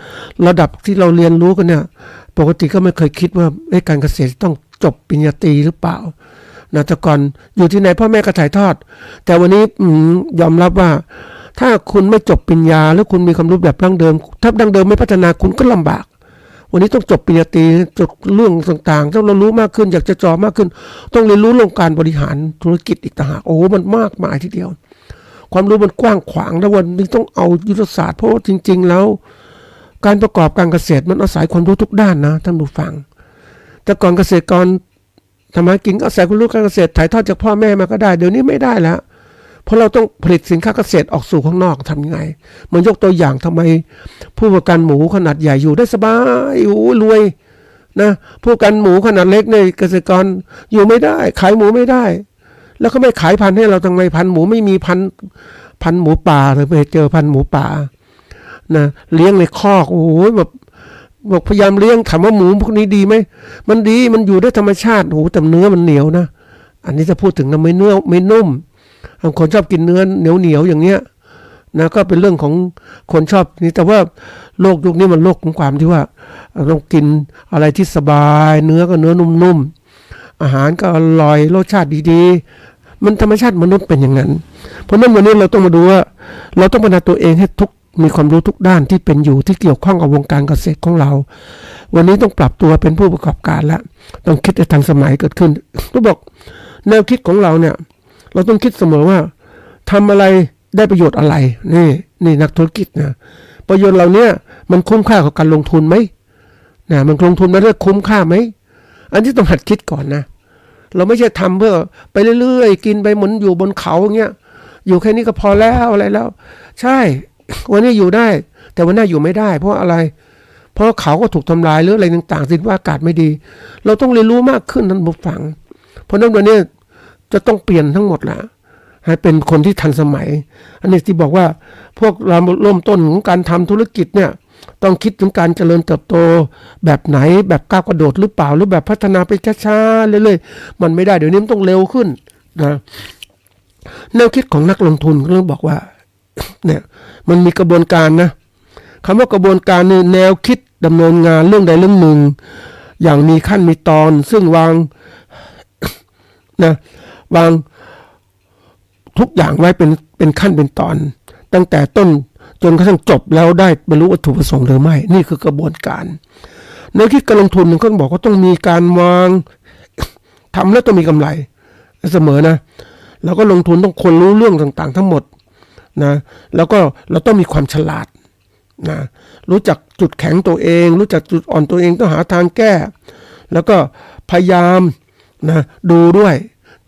ระดับที่เราเรียนรู้กันเนี่ยปกติก็ไม่เคยคิดว่าการเกษตรต้องจบปริญญาตรีหรือเปล่านะแต่ก่อนอยู่ที่ไหนพ่อแม่ก็ถ่ายทอดแต่วันนี้ยอมรับว่าถ้าคุณไม่จบปริญญาแล้วคุณมีความรู้แบบดั้งเดิมถ้าดั้งเดิมไม่พัฒนาคุณก็ลำบากวันนี้ต้องจบปริญญาตรีจบเรื่องต่างๆต้องเรารู้มากขึ้นอยากจะจบมากขึ้นต้องเรียนรู้เรื่องการบริหารธุรกิจอีกต่างหากโอ้มันมากมายทีเดียวความรู้มันกว้างขวางแล้ววันนี้ต้องเอายุทธศาสตร์เพราะว่าจริงๆแล้วการประกอบการเกษตรมันอาศัยความรู้ทุกด้านนะท่านผู้ฟังแต่ก่อนเกษตรกรทำมากินอาศัยความรู้การเกษตรถ่ายทอดจากพ่อแม่มาก็ได้เดี๋ยวนี้ไม่ได้แล้วเพราะเราต้องผลิตสินค้าเกษตรออกสู่ข้างนอกทำยังไงเหมือนยกตัวอย่างทำไมผู้ประกันหมูขนาดใหญ่อยู่ได้สบายรวยนะผู้ประกันหมูขนาดเล็กในเกษตรกรอยู่ไม่ได้ขายหมูไม่ได้แล้วก็ไม่ขายพันธุ์ให้เราทำไมพันธุ์หมูไม่มีพันธุ์หมูป่าเลยไปเจอพันธุ์หมูป่านะเลี้ยงในคอกโอ้โหแบบพยายามเลี้ยงถามว่าหมูพวกนี้ดีไหมมันดีมันอยู่ได้ธรรมชาติโอ้โหแต่เนื้อมันเหนียวนะอันนี้จะพูดถึงนะไม่นุ่มบางคนชอบกินเนื้อเหนียวอย่างเงี้ยนะก็เป็นเรื่องของคนชอบนี่แต่ว่าโลกยุคนี้มันโลกของความที่ว่าต้องกินอะไรที่สบายเนื้อก็เนื้อนุ่มๆอาหารก็อร่อยรสชาติดีๆมันธรรมชาติมนุษย์เป็นอย่างนั้นเพราะนั้นวันนี้เราต้องมาดูว่าเราต้องพัฒนาตัวเองให้มีความรู้ทุกด้านที่เป็นอยู่ที่เกี่ยวข้องกับวงการเกษตรของเราวันนี้ต้องปรับตัวเป็นผู้ประกอบการแล้วต้องคิดในทางสมัยเกิดขึ้นต้องบอกแนวคิดของเราเนี่ยเราต้องคิดเสมอว่าทำอะไรได้ประโยชน์อะไรนี่นักธุรกิจนะประโยชน์เราเนี่ยมันคุ้มค่ากับการลงทุนไหมนะมันลงทุนมาเรื่อยคุ้มค่าไหมอันที่ต้องหัดคิดก่อนนะเราไม่ใช่ทำเพื่อไปเรื่อยๆกินไปเหมือนอยู่บนเขาอย่างเงี้ยอยู่แค่นี้ก็พอแล้วอะไรแล้วใช่วันนี้อยู่ได้แต่วันหน้าอยู่ไม่ได้เพราะอะไรเพราะเขาก็ถูกทำลายหรืออะไรต่างๆสิว่าอากาศไม่ดีเราต้องเรียนรู้มากขึ้นท่านผู้ฟังเพราะนั้นวันนี้จะต้องเปลี่ยนทั้งหมดละให้เป็นคนที่ทันสมัยอันนี้ที่บอกว่าพวกเราเริ่มต้นของการทำธุรกิจเนี่ยต้องคิดถึงการเจริญเติบโตแบบไหนแบบก้าวกระโดดหรือเปล่าหรือแบบพัฒนาไปช้าๆเรื่อยๆมันไม่ได้เดี๋ยวนี้มันต้องเร็วขึ้นนะแนวคิดของนักลงทุนก็เรื่องบอกว่าเนี่ยมันมีกระบวนการนะ คำว่ากระบวนการนี่แนวคิดดำเนินงานเรื่องใดเรื่องหนึ่งอย่างมีขั้นมีตอนซึ่งวางทุกอย่างไว้เป็นขั้นเป็นตอนตั้งแต่ต้นจนกระทั่งจบแล้วได้บรรลุวัตถุประสงค์หรือไม่นี่คือกระบวนการแนวคิดการลงทุนเขาบอกว่าต้องมีการวางทำแล้วต้องมีกำไรเสมอนะเราก็ลงทุนต้องคนรู้เรื่องต่างๆทั้งหมดนะแล้วก็เราต้องมีความฉลาดนะรู้จักจุดแข็งตัวเองรู้จักจุดอ่อนตัวเองต้องหาทางแก้แล้วก็พยายามนะดูด้วย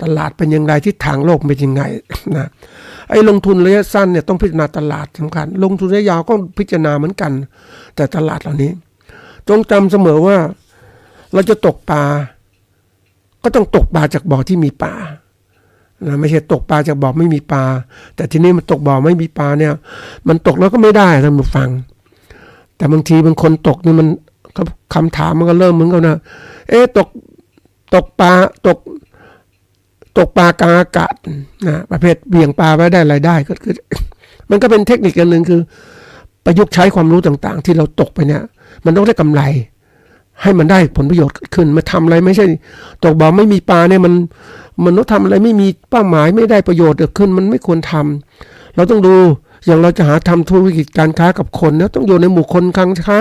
ตลาดเป็นยังไงทิศทางโลกเป็นยังไงนะไอ้ลงทุนระยะสั้นเนี่ยต้องพิจารณาตลาดสำคัญลงทุนระยะยาวก็พิจารณาเหมือนกันแต่ตลาดเหล่านี้จงจำเสมอว่าเราจะตกปลาก็ต้องตกปลาจากบ่อที่มีปลานะไม่ใช่ตกปลาจากบ่อไม่มีปลาแต่ทีนี้มันตกบ่อไม่มีปลาเนี่ยมันตกแล้วก็ไม่ได้ท่านผู้ฟังแต่บางทีบางคนตกนี่มันคำถามมันก็เริ่มเหมือนกันนะตกปลากลางอากาศนะประเภทเบี่ยงปลาไว้ได้รายได้ก็คือมันก็เป็นเทคนิคอันหนึ่งคือประยุกต์ใช้ความรู้ต่างๆที่เราตกไปเนี่ยมันต้องได้กำไรให้มันได้ผลประโยชน์ขึ้นมาทำอะไรไม่ใช่ตกบ่อไม่มีปลาเนี่ยมันต้องทำอะไรไม่มีเป้าหมายไม่ได้ประโยชน์เกิดขึ้นมันไม่ควรทำเราต้องดูอย่างเราจะหาทำธุรกิจการค้ากับคนเนี่ยต้องอยู่ในหมู่คนการค้า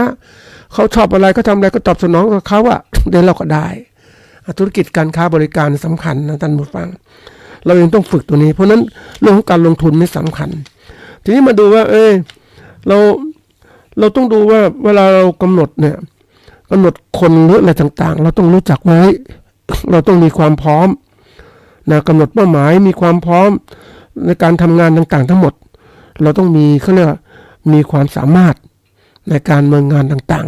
เขาชอบอะไรก็ทำอะไรก็ตอบสนองกับเขาอะเดี๋ยวเราก็ได้ธุรกิจการค้าบริการสำคัญนะท่านผู้ฟังเราเองต้องฝึกตัวนี้เพราะนั้นเรื่องของการลงทุนนี่สำคัญทีนี้มาดูว่าเราต้องดูว่าเวลาเรากำหนดคนหรืออะไรต่างๆเราต้องรู้จักไว้เราต้องมีความพร้อมนะกำหนดเป้าหมายมีความพร้อมในการทำงานต่างๆทั้งหมดเราต้องมีเขาเรียกมีความสามารถในการดำเนินงานต่าง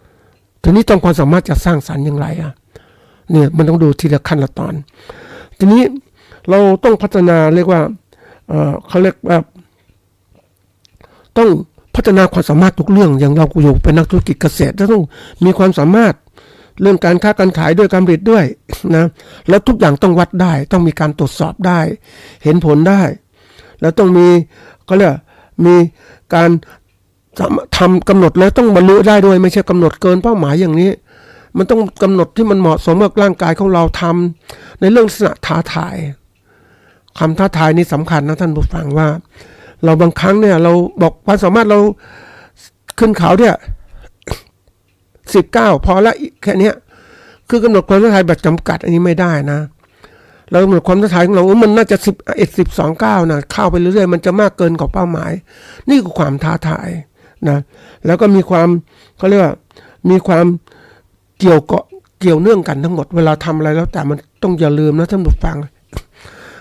ๆทีนี้ต้องความสามารถจะสร้างสรรค์อย่างไรเนี่ยมันต้องดูทีละขั้นละตอนทีนี้เราต้องพัฒนาเรียกว่าเขาเรียกว่าต้องพัฒนาความสามารถทุกเรื่องอย่างเราอยู่เป็นนักธุรกิจเกษตรต้องมีความสามารถเรื่องการค้าการขายด้วยการผลิตด้วยนะแล้วทุกอย่างต้องวัดได้ต้องมีการตรวจสอบได้เห็นผลได้แล้วต้องมีเขาเรียกมีการทำกำหนดแล้วต้องบรรลุได้ด้วยไม่ใช่กำหนดเกินเป้าหมายอย่างนี้มันต้องกำหนดที่มันเหมาะสมกับร่างกายของเราทำในเรื่องลักษณะท้าทายคำท้าทายนี่สำคัญนะท่านผู้ฟังว่าเราบางครั้งเนี่ยเราบอกความสามารถเราขึ้นเขาเนี่ย19พอละแค่นี้คือกำหนดความท้าทายแบบจำกัดอันนี้ไม่ได้นะเรากำหนดความท้าทายของเรามันน่าจะ12 ก้าวนะเข้าไปเรื่อยๆมันจะมากเกินกว่าเป้าหมายนี่คือความท้าทายนะแล้วก็มีความเขาเรียกว่ามีความเกี่ยวเนื่องกันทั้งหมดเวลาทำอะไรแล้วแต่มันต้องอย่าลืมนะท่านผู้ฟัง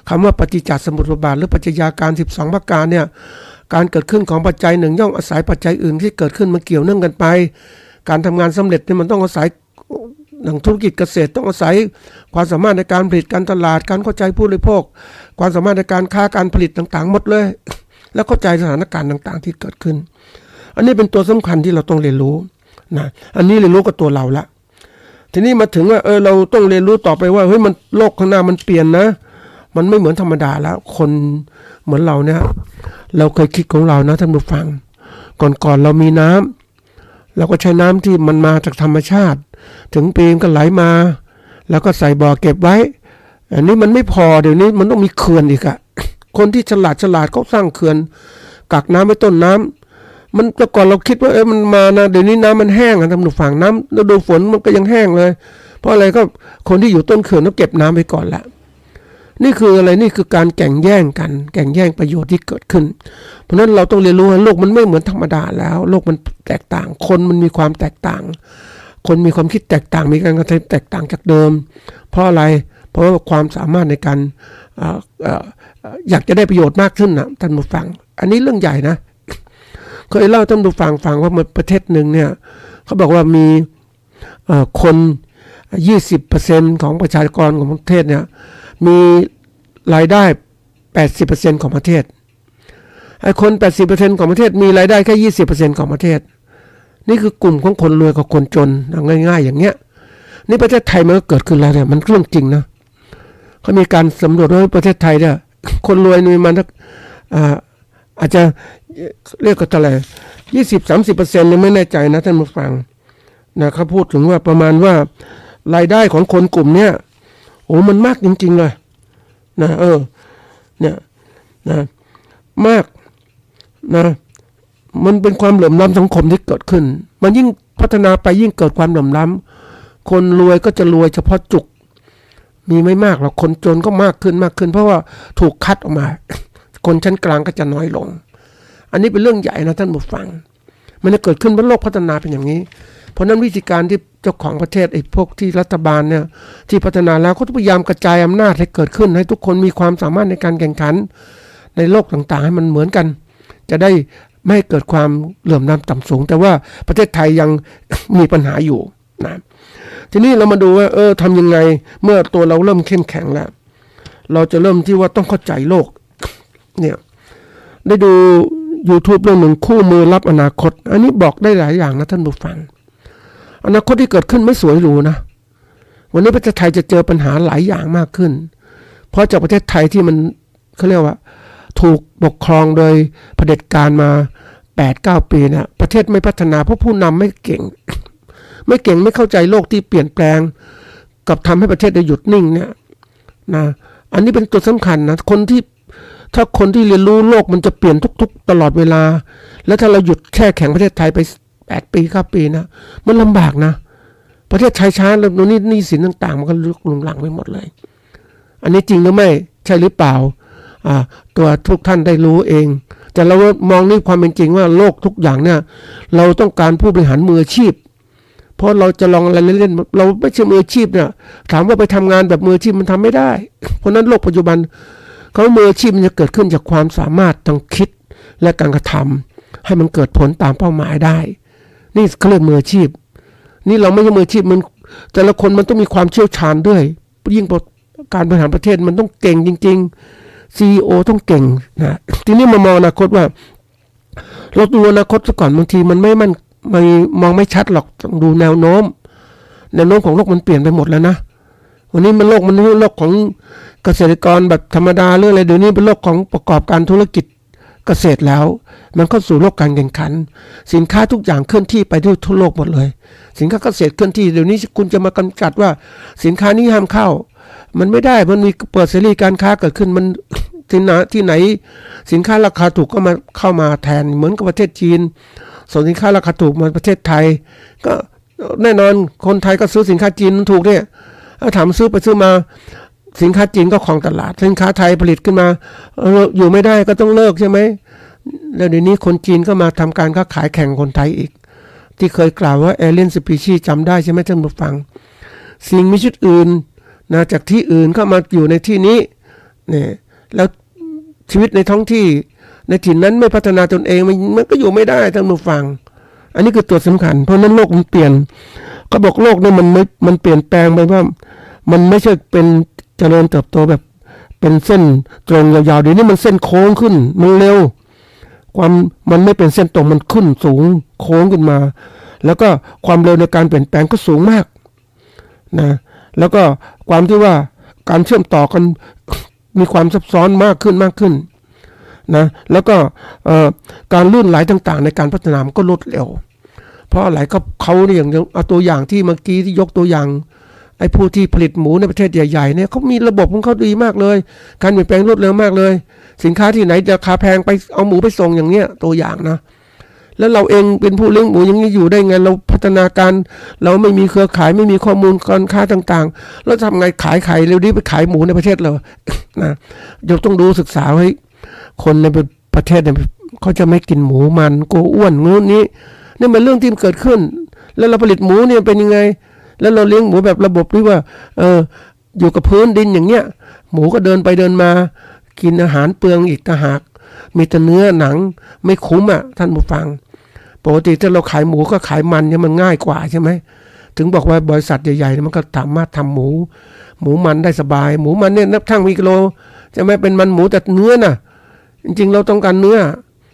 คำว่าปฏิจจสมุปบาทหรือปัจจัยาการ12ประการเนี่ยการเกิดขึ้นของปัจจัยหนึ่งย่อมอาศัยปัจจัยอื่นที่เกิดขึ้นมันเกี่ยวเนื่องกันไปการทำงานสำเร็จเนี่ยมันต้องอาศัยอย่างธุรกิจเกษตรต้องอาศัยความสามารถในการผลิตการตลาดการเข้าใจผู้บริโภคความสามารถในการค้าการผลิตต่างๆหมดเลยแล้วเข้าใจสถานการณ์ต่างๆที่เกิดขึ้นอันนี้เป็นตัวสำคัญที่เราต้องเรียนรู้นะอันนี้เรียนรู้กับตัวเราละทีนี้มาถึงว่าเราต้องเรียนรู้ต่อไปว่าเฮ้ยมันโลกข้างหน้ามันเปลี่ยนนะมันไม่เหมือนธรรมดาแล้วคนเหมือนเราเนี่ยเราเคยคิดของเรานะท่านผู้ฟังก่อนเรามีน้ำเราก็ใช้น้ำที่มันมาจากธรรมชาติถึงปีมก็ไหลมาแล้วก็ใส่บ่อเก็บไว้อันนี้มันไม่พอเดี๋ยวนี้มันต้องมีเขื่อนอีกอะคนที่ฉลาดเขาสร้างเขื่อนกักน้ำไว้ต้นน้ำมันแต่ก่อนเราคิดว่ามันมานะเดี๋ยวนี้น้ำมันแห้งท่านผู้ฟังน้ำฤดูฝนมันก็ยังแห้งเลยเพราะอะไรก็คนที่อยู่ต้นเขื่อนต้องเก็บน้ำไปก่อนละนี่คืออะไรนี่คือการแข่งแย่งกันแข่งแย่งประโยชน์ที่เกิดขึ้นเพราะนั้นเราต้องเรียนรู้ว่าโลกมันไม่เหมือนธรรมดาแล้วโลกมันแตกต่างคนมันมีความแตกต่างคนมีความคิดแตกต่างมีการกระทำแตกต่างจากเดิมเพราะอะไรเพราะว่าความสามารถในการอยากจะได้ประโยชน์มากขึ้นนะท่านผู้ฟังอันนี้เรื่องใหญ่นะเคยเล่าท่านผู้ฟังว่าประเทศหนึ่งเนี่ยเขาบอกว่ามีคน 20% ของประชากรของประเทศเนี่ยมีรายได้ 80% ของประเทศไอ้คน 80% ของประเทศมีรายได้แค่ 20% ของประเทศนี่คือกลุ่มของคนรวยกับคนจนง่ายๆอย่างเงี้ยนี่ประเทศไทยมันก็เกิดขึ้นแล้วเนี่ยมันเรื่องจริงนะเขามีการสำรวจว่าประเทศไทยเนี่ยคนรวยมีมันอาจจะเรียกกันเท่าไหร่ 20-30%เนี่ยไม่แน่ใจนะท่านผู้ฟังนะเขาพูดถึงว่าประมาณว่ารายได้ของคนกลุ่มเนี้ยโอ้มันมากจริงๆเลยนะเนี่ยนะมากนะมันเป็นความเหลื่อมล้ำสังคมที่เกิดขึ้นมันยิ่งพัฒนาไปยิ่งเกิดความเหลื่อมล้ำคนรวยก็จะรวยเฉพาะจุกมีไม่มากหรอกคนจนก็มากขึ้นเพราะว่าถูกคัดออกมา คนชั้นกลางก็จะน้อยลงอันนี้เป็นเรื่องใหญ่นะท่านผู้ฟังมันจะเกิดขึ้นเพราะโลกพัฒนาเป็นอย่างนี้เพราะนั้นวิธีการที่เจ้าของประเทศไอ้พวกที่รัฐบาลเนี่ยที่พัฒนาแล้วเขาพยายามกระจายอำนาจให้เกิดขึ้นให้ทุกคนมีความสามารถในการแข่งขันในโลกต่างๆให้มันเหมือนกันจะได้ไม่ให้เกิดความเหลื่อมล้ำต่ำสูงแต่ว่าประเทศไทยยัง มีปัญหาอยู่นะทีนี้เรามาดูว่าทำยังไงเมื่อตัวเราเริ่มเข้มแข็งแล้วเราจะเริ่มที่ว่าต้องเข้าใจโลก เนี่ยได้ดู YouTube เรื่องหนึ่งคู่มือรับอนาคตอันนี้บอกได้หลายอย่างนะท่านผู้ฟังอนาคตที่เกิดขึ้นไม่สวยหรูนะวันนี้ประเทศไทยจะเจอปัญหาหลายอย่างมากขึ้นเพราะจากประเทศไทยที่มันเขาเรียกว่าถูกปกครองโดยเผด็จการมา 8-9 ปีเนี่ยประเทศไม่พัฒนาเพราะผู้นำไม่เก่ง ไม่เข้าใจโลกที่เปลี่ยนแปลงกับทำให้ประเทศได้หยุดนิ่งเนี่ยนะอันนี้เป็นตัวสำคัญนะถ้าคนที่เรียนรู้โลกมันจะเปลี่ยนทุกๆตลอดเวลาแล้วถ้าเราหยุดแช่แข็งประเทศไทยไป8 ปี9 ปีนะมันลำบากนะประเทศไทยช้าแล้วนี่สินต่างๆมันก็ลุงหลังไปหมดเลยอันนี้จริงหรือไม่ใช่หรือเปล่าตัวทุกท่านได้รู้เองแต่เรามองนี่ความเป็นจริงว่าโลกทุกอย่างเนี่ยเราต้องการผู้บริหารมืออาชีพเพราะเราจะลองอะไรเล่นๆเราไม่ใช่มืออาชีพเนี่ยถามว่าไปทำงานแบบมืออาชีพมันทำไม่ได้เพราะนั้นโลกปัจจุบันเขามืออาชีพมันจะเกิดขึ้นจากความสามารถทางคิดและการกระทำให้มันเกิดผลตามเป้าหมายได้นี่เขาเรียกมืออาชีพนี่เราไม่ใช่มืออาชีพมันแต่ละคนมันต้องมีความเชี่ยวชาญด้วยยิ่งการบริหารประเทศมันต้องเก่งจริงๆ CEO ต้องเก่งนะทีนี้มามองอนาคตว่าเราดูอนาคตซะก่อนบางทีมันไม่มองไม่ชัดหรอกดูแนวโน้มของโลกมันเปลี่ยนไปหมดแล้วนะวันนี้มันโลกของเกษตรกรแบบธรรมดาเรื่องอะไรเดี๋ยวนี้เป็นโลกของประกอบการธุรกิจเกษตรแล้วมันเข้าสู่โลกการแข่งขันสินค้าทุกอย่างเคลื่อนที่ไปทั่วโลกหมดเลยสินค้าเกษตรเคลื่อนที่เดี๋ยวนี้คุณจะมากำจัดว่าสินค้านี้ห้ามเข้ามันไม่ได้มันมีเปิดเสรีการค้าเกิดขึ้นมันที่ไหนสินค้าราคาถูกก็มาเข้ามาแทนเหมือนกับประเทศจีนส่วนสินค้าราคาถูกมาประเทศไทยก็แน่นอนคนไทยก็ซื้อสินค้าจีนถูกเนี่ยถามซื้อไปซื้อมาสินค้าจีนก็ครองตลาดสินค้าไทยผลิตขึ้นมาอยู่ไม่ได้ก็ต้องเลิกใช่ไหมแล้วเดี๋ยวนี้คนจีนก็มาทำการค้าขายแข่งคนไทยอีกที่เคยกล่าวว่าเอเลียนสปีชีส์จำได้ใช่ไหมท่านผู้ฟังสิ่งมีชีวิตอื่นนะจากที่อื่นเข้ามาอยู่ในที่นี้เนี่ยแล้วชีวิตในท้องที่ในถิ่นนั้นไม่พัฒนาตนเองมันก็อยู่ไม่ได้ท่านผู้ฟังอันนี้คือตัวสำคัญเพราะนั้นโลกมันเปลี่ยนก็บอกโลกนี่มันเปลี่ยนแปลงไปว่ามันไม่ใช่เป็นเจริญเติบโตแบบเป็นเส้นตรงยาวๆเดี๋ยวนี้มันเส้นโค้งขึ้นมันเร็วมันไม่เป็นเส้นตรงมันขึ้นสูงโค้งขึ้นมาแล้วก็ความเร็วในการเปลี่ยนแปลงก็สูงมากนะแล้วก็ความที่ว่าการเชื่อมต่อกันมีความซับซ้อนมากขึ้นนะแล้วก็การลื่นไหลต่างๆในการพัฒนามันก็ลดเร็วเพราะอะไรก็เขาเนี่ยอย่างเอาตัวอย่างที่เมื่อกี้ที่ยกตัวอย่างไอ้ผู้ที่ผลิตหมูในประเทศใหญ่ๆเนี่ยเขามีระบบของเขาดีมากเลยการเปลี่ยนแปลงรวดเร็วมากเลยสินค้าที่ไหนราคาแพงไปเอาหมูไปส่งอย่างเนี้ยตัวอย่างนะแล้วเราเองเป็นผู้เลี้ยงหมูอย่างนี้อยู่ได้ไงเราพัฒนาการเราไม่มีเครือข่ายไม่มีข้อมูลการค้าต่างๆแล้วทำไงขายไข่เร็วนี้ไปขายหมูในประเทศเรา นะเดี๋ยวต้องดูศึกษาให้คนในประเทศเนี่ยเขาจะไม่กินหมูมันกลัวอ้วนนู้นนี้นี่เป็นเรื่องที่เกิดขึ้นแล้วเราผลิตหมูเนี่ยเป็นยังไงแล้วเราเลี้ยงหมูแบบระบบที่ว่าอยู่กับพื้นดินอย่างเงี้ยหมูก็เดินไปเดินมากินอาหารเปลืองอีกต่างหากมีแต่เนื้อหนังไม่คุ้มอ่ะท่านผู้ฟังปกติถ้าเราขายหมูก็ขายมันเนี่ยมันง่ายกว่าใช่ไหมถึงบอกว่าบริษัทใหญ่ๆมันก็สามารถทำหมูมันได้สบายหมูมันเนี่ยนับทั้งมีกิโลจะไม่เป็นมันหมูแต่เนื้อน่ะจริงๆเราต้องการเนื้อ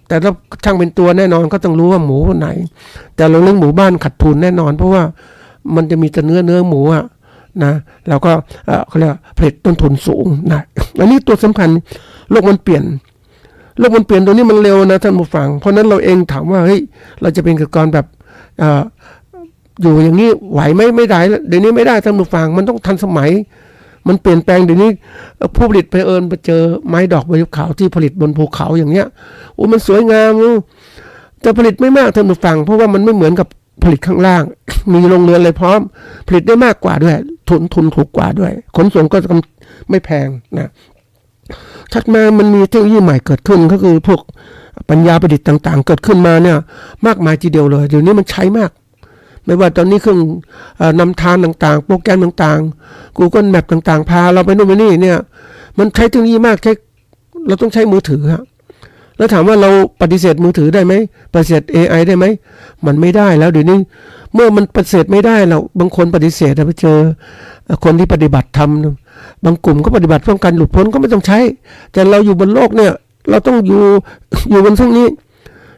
แต่ถ้าช่างเป็นตัวแน่นอนก็ต้องรู้ว่าหมูไหนแต่เราเลี้ยงหมูบ้านขัดทุนแน่นอนเพราะว่ามันจะมีแต่เนื้อหมูอ่ะนะเราก็เขาเรียกผลิตต้นทุนสูงนะอันนี้ตัวสำคัญโลกมันเปลี่ยน โลกมันเปลี่ยนตรงนี้มันเร็วนะท่านผู้ฟังเพราะนั้นเราเองถามว่าเฮ้ยเราจะเป็นเกษตรกรแบบอยู่อย่างนี้ไหวไหมไม่ได้เดี๋ยวนี้ไม่ได้ท่านผู้ฟังมันต้องทันสมัยมันเปลี่ยนแปลงเดี๋ยวนี้ผู้ผลิตไปไปเจอไม้ดอกใบขาวที่ผลิตบนภูเขาอย่างเงี้ยโอ้มันสวยงามจะผลิตไม่มากท่านผู้ฟังเพราะว่ามันไม่เหมือนกับผลิตข้างล่าง มีโรงเรือนเลยพร้อมผลิตได้มากกว่าด้วยทุนถูกกว่าด้วยขนส่งก็ไม่แพงนะถัดมามันมีเทคโนโลยีใหม่เกิดขึ้นก็คือพวกปัญญาประดิษฐ์ต่างๆเกิดขึ้นมาเนี่ยมากมายทีเดียวเลยเดี๋ยวนี้มันใช้มากไม่ว่าตอนนี้เครื่องนำทางต่างๆโปรแกรมต่างๆ Google Map ต่างๆพาเราไปนู่นไปนี่เนี่ยมันใช้เทคโนโลยีมากเราต้องใช้มือถือแล้วถามว่าเราปฏิเสธมือถือได้ไหมปฏิเสธ AI ได้ไหมมันไม่ได้แล้วเดี๋ยวนี้เมื่อมันปฏิเสธไม่ได้เราบางคนปฏิเสธไปเจอคนที่ปฏิบัติธรรมบางกลุ่มก็ปฏิบัติเพื่อการหลุดพ้นก็ไม่ต้องใช้แต่เราอยู่บนโลกเนี่ยเราต้องอยู่บนช่วงนี้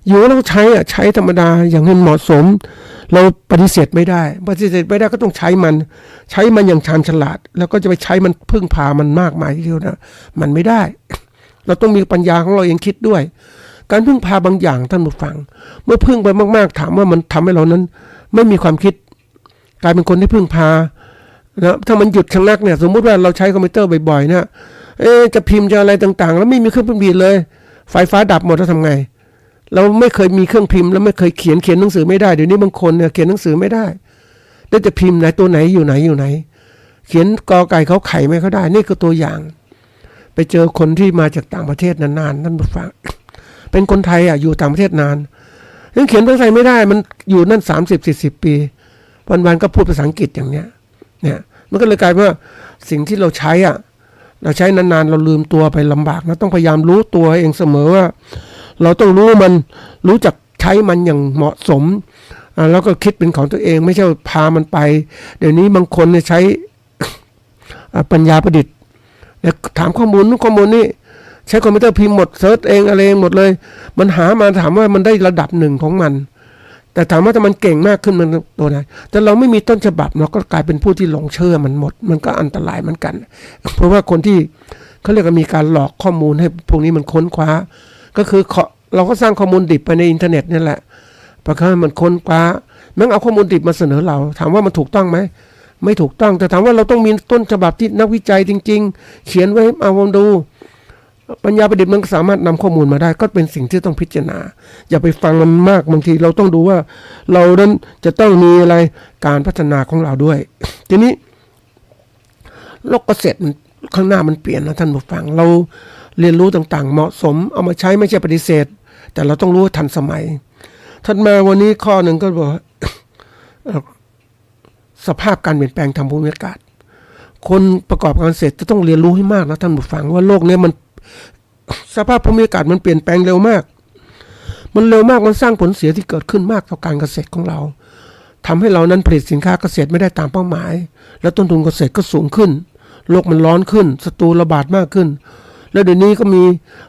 อยู่แล้วใช้ธรรมดาอย่างให้เหมาะสมเราปฏิเสธไม่ได้ก็ต้องใช้มันอย่างชาญฉลาดแล้วก็จะไปใช้มันพึ่งพามันมากมายทีเดียวนะมันไม่ได้เราต้องมีปัญญาของเราเองคิดด้วยการพึ่งพาบางอย่างท่านผู้ฟังเมื่อพึ่งไปมากๆถามว่ามันทำให้เรานั้นไม่มีความคิดกลายเป็นคนที่พึ่งพานะถ้ามันหยุดชะงักเนี่ยสมมุติว่าเราใช้คอมพิวเตอร์บ่อยๆเนี่ยจะพิมพ์จะอะไรต่างๆแล้วไม่มีเครื่องพิมพ์เลยไฟฟ้าดับหมดแล้วทำไงเราไม่เคยมีเครื่องพิมพ์แล้วไม่เคยเขียนหนังสือไม่ได้เดี๋ยวนี้บางคนเนี่ยเขียนหนังสือไม่ได้ได้แต่พิมพ์ไหนตัวไหนอยู่ไหนเขียนกอไก่เขาไข่ไม่เขาได้นี่คือตัวอย่างไปเจอคนที่มาจากต่างประเทศนานๆนั่นผู้ฟังเป็นคนไทยอยู่ต่างประเทศนานยังเขียนภาษาไทยไม่ได้มันอยู่นั่น30-40 ปีวันๆก็พูดภาษาอังกฤษอย่างเนี้ยเนี่ยมันก็เลยกลายว่าสิ่งที่เราใช้เราใช้นานๆเราลืมตัวไปลำบากนะต้องพยายามรู้ตัวเองเสมอว่าเราต้องรู้จักใช้มันอย่างเหมาะสมแล้วก็คิดเป็นของตัวเองไม่ใช่พามันไปเดี๋ยวนี้บางคนเนี่ยใช้ปัญญาประดิษฐ์ถามข้อมูลนู้นข้อมูลนี้ใช้คอมพิวเตอร์พิมพ์หมดเซิร์ชเองอะไรเองหมดเลยมันหามาถามว่ามันได้ระดับหนึ่งของมันแต่ถามว่าถ้ามันเก่งมากขึ้นมันตัวไหนแต่เราไม่มีต้นฉบับเราก็กลายเป็นผู้ที่หลงเชื่อมันหมดมันก็อันตรายเหมือนกันเพราะว่าคนที่เขาเรียกว่ามีการหลอกข้อมูลให้พวกนี้มันค้นคว้าก็คือเราก็สร้างข้อมูลดิบไปในอินเทอร์เน็ตนี่แหละเพราะมันค้นคว้าแม้เอาข้อมูลดิบมาเสนอเราถามว่ามันถูกต้องไหมไม่ถูกต้องแต่ถามว่าเราต้องมีต้นฉบับที่นักวิจัยจริงๆเขียนไว้เอามาดูปัญญาประดิษฐ์มันสามารถนำข้อมูลมาได้ก็เป็นสิ่งที่ต้องพิจารณาอย่าไปฟังมันมากบางทีเราต้องดูว่าเรานั้นจะต้องมีอะไรการพัฒนาของเราด้วยทีนี้โลกเกษตรข้างหน้ามันเปลี่ยนนะท่านผู้ฟังเราเรียนรู้ต่างๆเหมาะสมเอามาใช้ไม่ใช่ปฏิเสธแต่เราต้องรู้ทันสมัยถัดมาวันนี้ข้อหนึ่งก็บอกสภาพการเปลี่ยนแปลงทางภูมิอากาศคนประกอบการเกษตรจะต้องเรียนรู้ให้มากนะท่านผู้ฟังว่าโลกนี้มันสภาพภูมิอากาศมันเปลี่ยนแปลงเร็วมากมันสร้างผลเสียที่เกิดขึ้นมากต่อการเกษตรของเราทำให้เรานั้นผลิตสินค้าเกษตรไม่ได้ตามเป้าหมายและต้นทุนเกษตรก็สูงขึ้นโลกมันร้อนขึ้นศัตรูระบาดมากขึ้นแล้วเดี๋ยวนี้ก็มี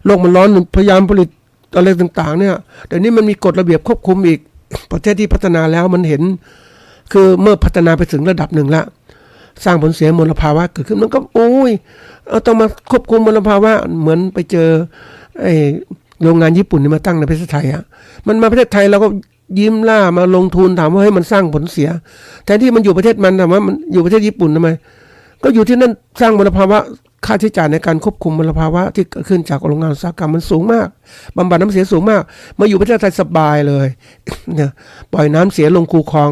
โลกมันร้อนพยายามผลิตอะไรต่างๆเนี่ยเดี๋ยวนี้มันมีกฎระเบียบควบคุมอีกประเทศที่พัฒนาแล้วมันเห็นคือเมื่อพัฒนาไปถึงระดับหนึ่งแล้วสร้างผลเสียมลภาวะเกิดขึ้นมันก็ต้องมาควบคุมมลภาวะเหมือนไปเจอโรงงานญี่ปุ่นนี่มาตั้งในประเทศไทยมันมาประเทศไทยเราก็ยิ้มล่ามาลงทุนถามว่าให้มันสร้างผลเสียแทนที่มันอยู่ประเทศมันถามว่ามันอยู่ประเทศญี่ปุ่นทำไมก็อยู่ที่นั่นสร้างมลภาวะค่าใช้จ่ายในการควบคุมมลภาวะที่เกิดขึ้นจากโรงงานอุตสาหกรรมมันสูงมากบำบัดน้ำเสียสูงมากมาอยู่ประเทศไทยสบายเลยเนี่ยปล่อยน้ำเสียลงคูคลอง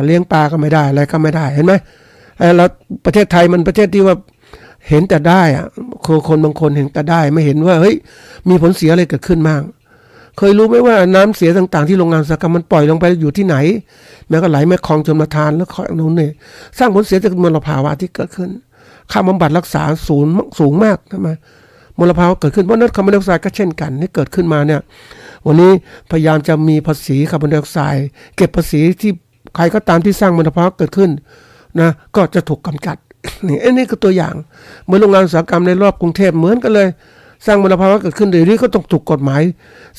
เลี้ยงปลาก็ไม่ได้อะไรก็ไม่ได้เห็นไหมแล้วประเทศไทยมันประเทศที่ว่าเห็นแต่ได้คนบางคนเห็นแต่ได้ไม่เห็นว่าเฮ้ยมีผลเสียอะไรเกิดขึ้นมากเคยรู้ไหมว่าน้ำเสียต่างๆที่โรงงานอุตสาหกรรมมันปล่อยลงไปอยู่ที่ไหนแม้ก็ไหลแม่คลองชลประทานแล้วคลองนู้นเนี่ยสร้างผลเสียจากมลภาวะที่เกิดขึ้นค่าบำบัดรักษาสูงมากใช่ไหมมลภาวะเกิดขึ้นเพราะนั้นคาร์บอนไดออกไซด์ก็เช่นกันที่เกิดขึ้นมาเนี่ยวันนี้พยายามจะมีภาษีคาร์บอนไดออกไซด์เก็บภาษีที่ใครก็ตามที่สร้างมลภาวะเกิดขึ้นนะก็จะถูกกำจัดนี่คือตัวอย่างเหมือนโรงงานอุตสาหกรรมในรอบกรุงเทพเหมือนกันเลยสร้างมลภาวะเกิดขึ้นเดี๋ยวนี้ก็ต้องถูกกฎหมาย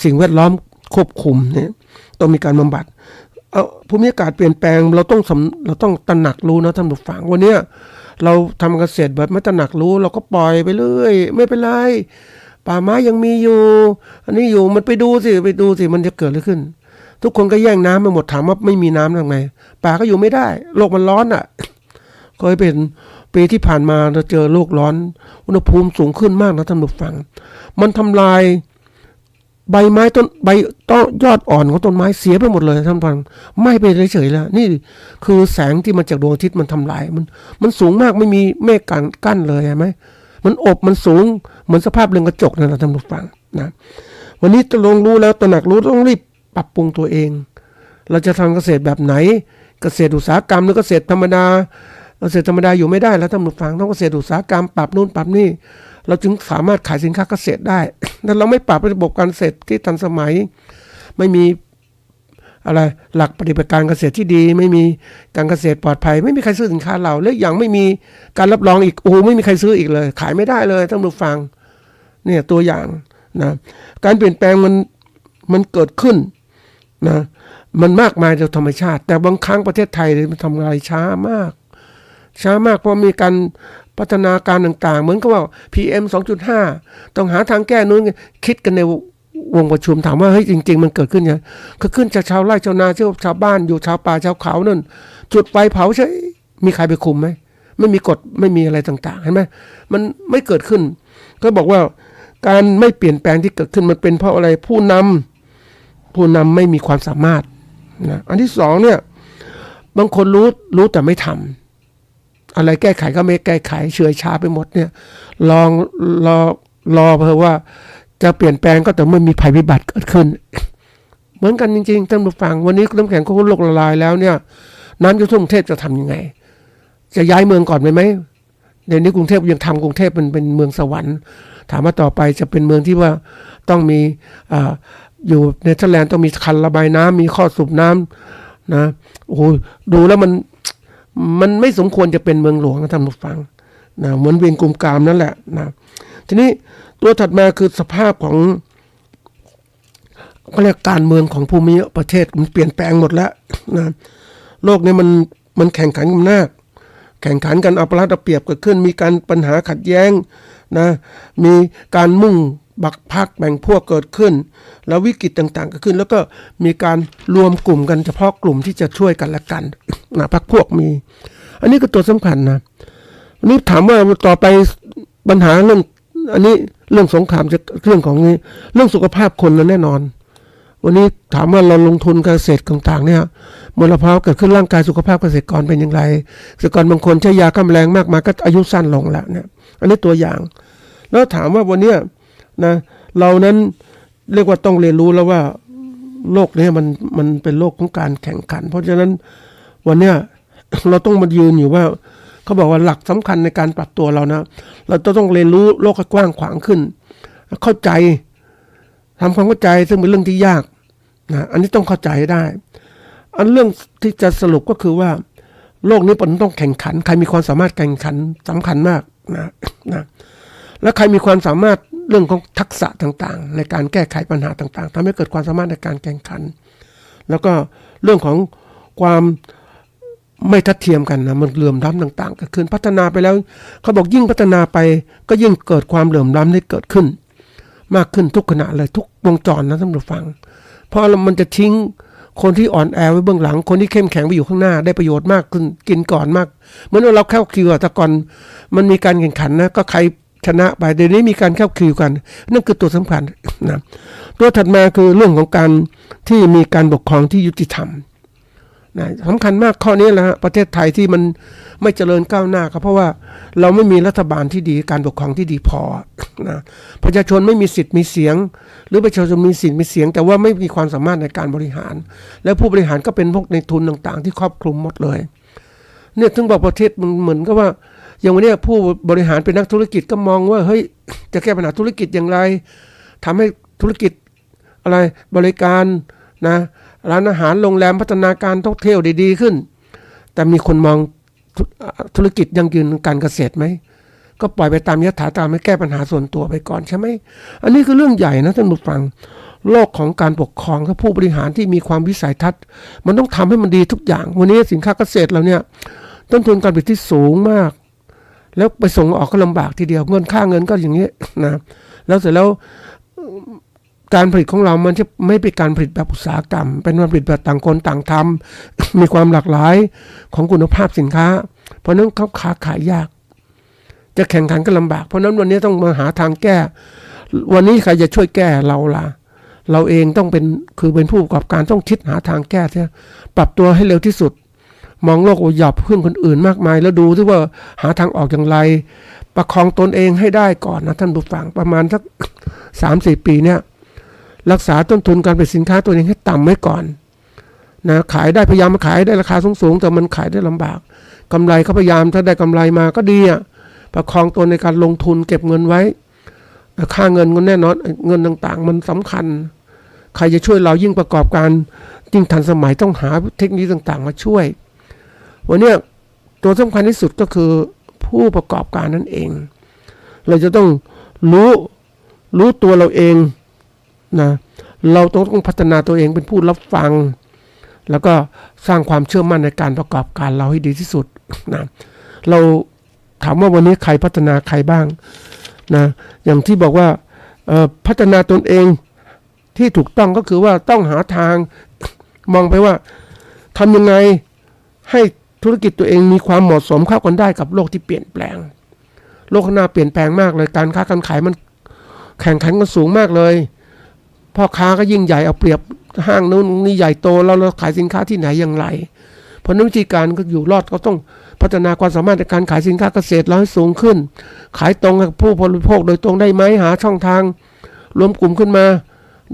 สิ่งแวดล้อมควบคุมเนี่ยต้องมีการบำบัดภูมิอากาศเปลี่ยนแปลงเราต้องตระหนักรู้นะท่านผู้ฟังวันนี้เราทำเกษตรแบบไม่ตระหนักรู้เราก็ปล่อยไปเรื่อยไม่เป็นไร ป่าไม้ยังมีอยู่อันนี้อยู่มันไปดูสิมันจะเกิดอะไรขึ้นทุกคนก็แย่งน้ำไปหมดถามว่าไม่มีน้ำทำไงป่าก็อยู่ไม่ได้โลกมันร้อนอ่ะเคยเป็นปีที่ผ่านมาเราเจอโลกร้อนอุณหภูมิสูงขึ้นมากนะท่านผู้ฟังมันทำลายใบไม้ต้นยอดอ่อนของต้นไม้เสียไปหมดเลยท่านผู้ฟังไม่ไปเฉยๆแล้วนี่คือแสงที่มาจากดวงอาทิตย์มันทำลายมันสูงมากไม่มีเมฆกั้นเลยเห็นไหมมันอบมันสูงเหมือนสภาพเรือนกระจกนั่นแหละท่านผู้ฟังนะวันนี้ลงรู้แล้วตระหนักรู้ต้องรีบปรับปรุงตัวเองเราจะทำเกษตรแบบไหนเกษตรอุตสาหกรรมหรือเกษตรธรรมดาอยู่ไม่ได้แล้วท่านผู้ฟังต้องเกษตรอุตสาหกรรมปรับนู่นปรับนี่เราจึงสามารถขายสินค้าเกษตรได้แต่เราไม่ปรับระบบการเกษตรที่ทันสมัยไม่มีอะไรหลักปฏิบัติการเกษตรที่ดีไม่มีการเกษตรปลอดภัยไม่มีใครซื้อสินค้าเราและอย่างไม่มีการรับรองอีกไม่มีใครซื้ออีกเลยขายไม่ได้เลยท่านผู้ฟังเนี่ยตัวอย่างนะการเปลี่ยนแปลงมันเกิดขึ้นนะมันมากมายจากธรรมชาติแต่บางครั้งประเทศไทยมันทำอะไรช้ามากเพราะมีการพัฒนาการต่างๆเหมือนกับว่า PM 2.5 ต้องหาทางแก้นู้นคิดกันในวงประชุมถามว่าเฮ้ยจริงๆมันเกิดขึ้นยังคือขึ้นจากชาวไร่ชาวนาชาวบ้านอยู่ชาวป่าชาวเขานั่นจุดไฟเผาใช่มีใครไปคุมไหมไม่มีกฎไม่มีอะไรต่างๆเห็นไหมมันไม่เกิดขึ้นก็บอกว่าการไม่เปลี่ยนแปลงที่เกิดขึ้นมันเป็นเพราะอะไรผู้นำไม่มีความสามารถนะอันที่สองเนี่ยบางคนรู้แต่ไม่ทำอะไรแก้ไขก็ไม่แก้ไขเฉื่อยชาไปหมดเนี่ยรอเพราะว่าจะเปลี่ยนแปลงก็แต่เมื่อมีภัยพิบัติเกิดขึ้นเหมือนกันจริงๆท่านผู้ฟังวันนี้น้ำแข็งก็โลกละลายแล้วเนี่ยน้ำจะท่วมกรุงเทพจะทำยังไงจะย้ายเมืองก่อนไหมเดี๋ยวนี้กรุงเทพยังทำกรุงเทพเป็นเมืองสวรรค์ถามว่าต่อไปจะเป็นเมืองที่ว่าต้องมีอยู่เนเธอร์แลนด์ต้องมีคันระบายน้ำมีข้อสูบน้ำนะโอ้โหดูแล้วมันไม่สมควรจะเป็นเมืองหลวงนะท่านผู้ฟังนะเหมือนเวียงกุมกามนั่นแหละนะทีนี้ตัวถัดมาคือสภาพของก็เรียกการเมืองของภูมิประเทศมันเปลี่ยนแปลงหมดแล้วนะโลกนี้มันแข่งขันกันมากแข่งขันกันเอาเปรียบเกิดขึ้นมีการปัญหาขัดแย้งนะมีการมุ่งบักพรรคแบ่งพวกเกิดขึ้นแล้ววิกฤตต่างๆเกิดขึ้นแล้วก็มีการรวมกลุ่มกันเฉพาะกลุ่มที่จะช่วยกันและกันนะพรรคพวกมีอันนี้ก็ตัวสำคัญนะอันนี้ถามว่าต่อไปปัญหาเรื่องอันนี้เรื่องสงครามจะเรื่องของนี้เรื่องสุขภาพคนแน่นอนวันนี้ถามว่าเราลงทุนเกษตรต่างๆเนี่ยมลภาวะเกิดขึ้นร่างกายสุขภาพเกษตรกรเป็นอย่างไรเกษตรกรบางคนใช้ยาฆ่าแมลงมากมายก็อายุสั้นลงแล้วเนี่ยอันนี้ตัวอย่างแล้วถามว่าวันนี้นะเรานั้นเรียกว่าต้องเรียนรู้แล้วว่าโลกนี้มันเป็นโลกของการแข่งขันเพราะฉะนั้นวันนี้เราต้องมายืนอยู่ว่าเขาบอกว่าหลักสำคัญในการปรับตัวเรานะเราต้องเรียนรู้โลกให้กว้างขวางขึ้นเข้าใจทำความเข้าใจซึ่งเป็นเรื่องที่ยากนะอันนี้ต้องเข้าใจได้อันเรื่องที่จะสรุปก็คือว่าโลกนี้มันต้องแข่งขันใครมีความสามารถแข่งขันสำคัญมากนะแล้วใครมีความสามารถเรื่องของทักษะต่างๆในการแก้ไขปัญหาต่างๆทำให้เกิดความสามารถในการแข่งขันแล้วก็เรื่องของความไม่ทัดเทียมกันนะมันเหลื่อมล้ำต่างๆเกิดขึ้นพัฒนาไปแล้วเขาบอกยิ่งพัฒนาไปก็ยิ่งเกิดความเหลื่อมล้ำที่เกิดขึ้นมากขึ้นทุกขณะเลยทุกวงจรนะท่านผู้ฟังเพราะมันจะทิ้งคนที่อ่อนแอไว้เบื้องหลังคนที่เข้มแข็งไปอยู่ข้างหน้าได้ประโยชน์มากขึ้นกินก่อนมากเหมือนว่าเราเข้าคิวแต่ก่อนมันมีการแข่งขันนะก็ใครชนะไปเดี๋ยวนี้มีการเข้าคิวกันนั่นคือตัวสำคัญนะตัวถัดมาคือเรื่องของการที่มีการปกครองที่ยุติธรรมนะสำคัญมากข้อนี้แหละประเทศไทยที่มันไม่เจริญก้าวหน้าก็เพราะว่าเราไม่มีรัฐบาลที่ดีการปกครองที่ดีพอนะประชาชนไม่มีสิทธิ์มีเสียงหรือประชาชนมีสิทธิ์มีเสียงแต่ว่าไม่มีความสามารถในการบริหารและผู้บริหารก็เป็นพวกในทุนต่างๆที่ครอบคลุมหมดเลยเนี่ยถึงบอกประเทศมันเหมือนกับว่าอย่างวันนี้ผู้บริหารเป็นนักธุรกิจก็มองว่าเฮ้ยจะแก้ปัญหาธุรกิจอย่างไรทำให้ธุรกิจอะไรบริการนะร้านอาหารโรงแรมพัฒนาการท่องเที่ยวดีๆขึ้นแต่มีคนมองธุรกิจยั่งยืนการเกษตรไหมก็ปล่อยไปตามยถากรรมไม่แก้ปัญหาส่วนตัวไปก่อนใช่ไหมอันนี้คือเรื่องใหญ่นะท่านผู้ฟังโลกของการปกครองและผู้บริหารที่มีความวิสัยทัศน์มันต้องทำให้มันดีทุกอย่างวันนี้สินค้าเกษตรเราเนี่ยต้นทุนการผลิตที่สูงมากแล้วไปส่งออกก็ลำบากทีเดียวค่าเงินก็อย่างนี้นะ แล้วเสร็จแล้วการผลิตของเรามันจะไม่เป็นการผลิตแบบอุตสาหกรรมเป็นการผลิตแบบต่างคนต่างทำ มีความหลากหลายของคุณภาพสินค้าเพราะนั้นเขาค้าขายยากจะแข่งขันก็ลำบากเพราะนั้นวันนี้ต้องมาหาทางแก้วันนี้ใครจะช่วยแก้เราล่ะเราเองต้องเป็นผู้ประกอบการต้องคิดหาทางแก้เสียปรับตัวให้เร็วที่สุดมองโลกหยับขึ้นคนอื่นมากมายแล้วดูที่ว่าหาทางออกอย่างไรประคองตนเองให้ได้ก่อนนะท่านผู้ฟังประมาณสัก 3-4 ปีเนี่ยรักษาต้นทุนการผลิตสินค้าตัวเองให้ต่ำไว้ก่อนนะขายได้พยายามมาขายได้ราคาสูงๆแต่มันขายได้ลำบากกำไรก็พยายามถ้าได้กำไรมาก็ดีประคองตนในการลงทุนเก็บเงินไว้ค่าเงินก็แน่นอนเงินต่างๆมันสำคัญใครจะช่วยเรายิ่งประกอบการยิ่งทันสมัยต้องหาเทคนิคต่างๆมาช่วยวันนี้ตัวสำคัญที่สุดก็คือผู้ประกอบการนั่นเองเราจะต้องรู้ตัวเราเองนะเราต้องพัฒนาตัวเองเป็นผู้รับฟังแล้วก็สร้างความเชื่อมั่นในการประกอบการเราให้ดีที่สุดนะเราถามว่าวันนี้ใครพัฒนาใครบ้างนะอย่างที่บอกว่าพัฒนาตนเองที่ถูกต้องก็คือว่าต้องหาทางมองไปว่าทำยังไงให้ธุรกิจตัวเองมีความเหมาะสมเข้ากันได้กับโลกที่เปลี่ยนแปลงโลกข้างหน้าเปลี่ยนแปลงมากเลยการค้าการขายมันแข่งขันกันสูงมากเลยพ่อค้าก็ยิ่งใหญ่เอาเปรียบห้างนู้นนี่ใหญ่โตแล้วเราขายสินค้าที่ไหนอย่างไรเพราะนั้นวิธีการก็อยู่รอดก็ต้องพัฒนาความสามารถในการขายสินค้าเกษตรเราให้สูงขึ้นขายตรงกับผู้บริโภคโดยตรงได้ไหมหาช่องทางรวมกลุ่มขึ้นมา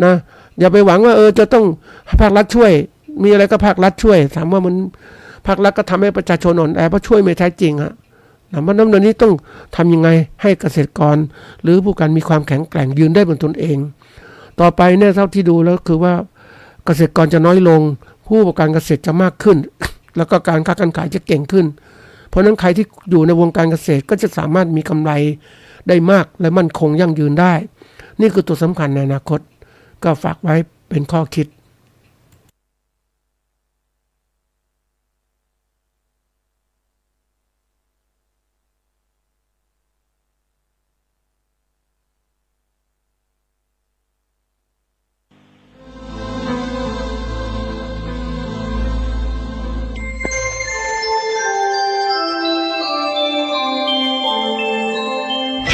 นะอย่าไปหวังว่าจะต้องภาครัฐช่วยมีอะไรก็ภาครัฐช่วยถามว่ามันภาครัฐก็ทำให้ประชาชนอ่อนแอเพราะช่วยไม่แท้จริงเพราะนั้นนี้ต้องทำยังไงให้เกษตรกรหรือผู้การมีความแข็งแกร่งยืนได้บนตนเองต่อไปเนี่ยเท่าที่ดูแล้วคือว่าเกษตรกรจะน้อยลงผู้ประกอบการเกษตรจะมากขึ้น แล้วก็การค้าการขายจะเก่งขึ้นเพราะนั้นใครที่อยู่ในวงการเกษตรก็จะสามารถมีกำไรได้มากและมั่นคงยั่งยืนได้นี่คือตัวสำคัญในอนาคตก็ฝากไว้เป็นข้อคิด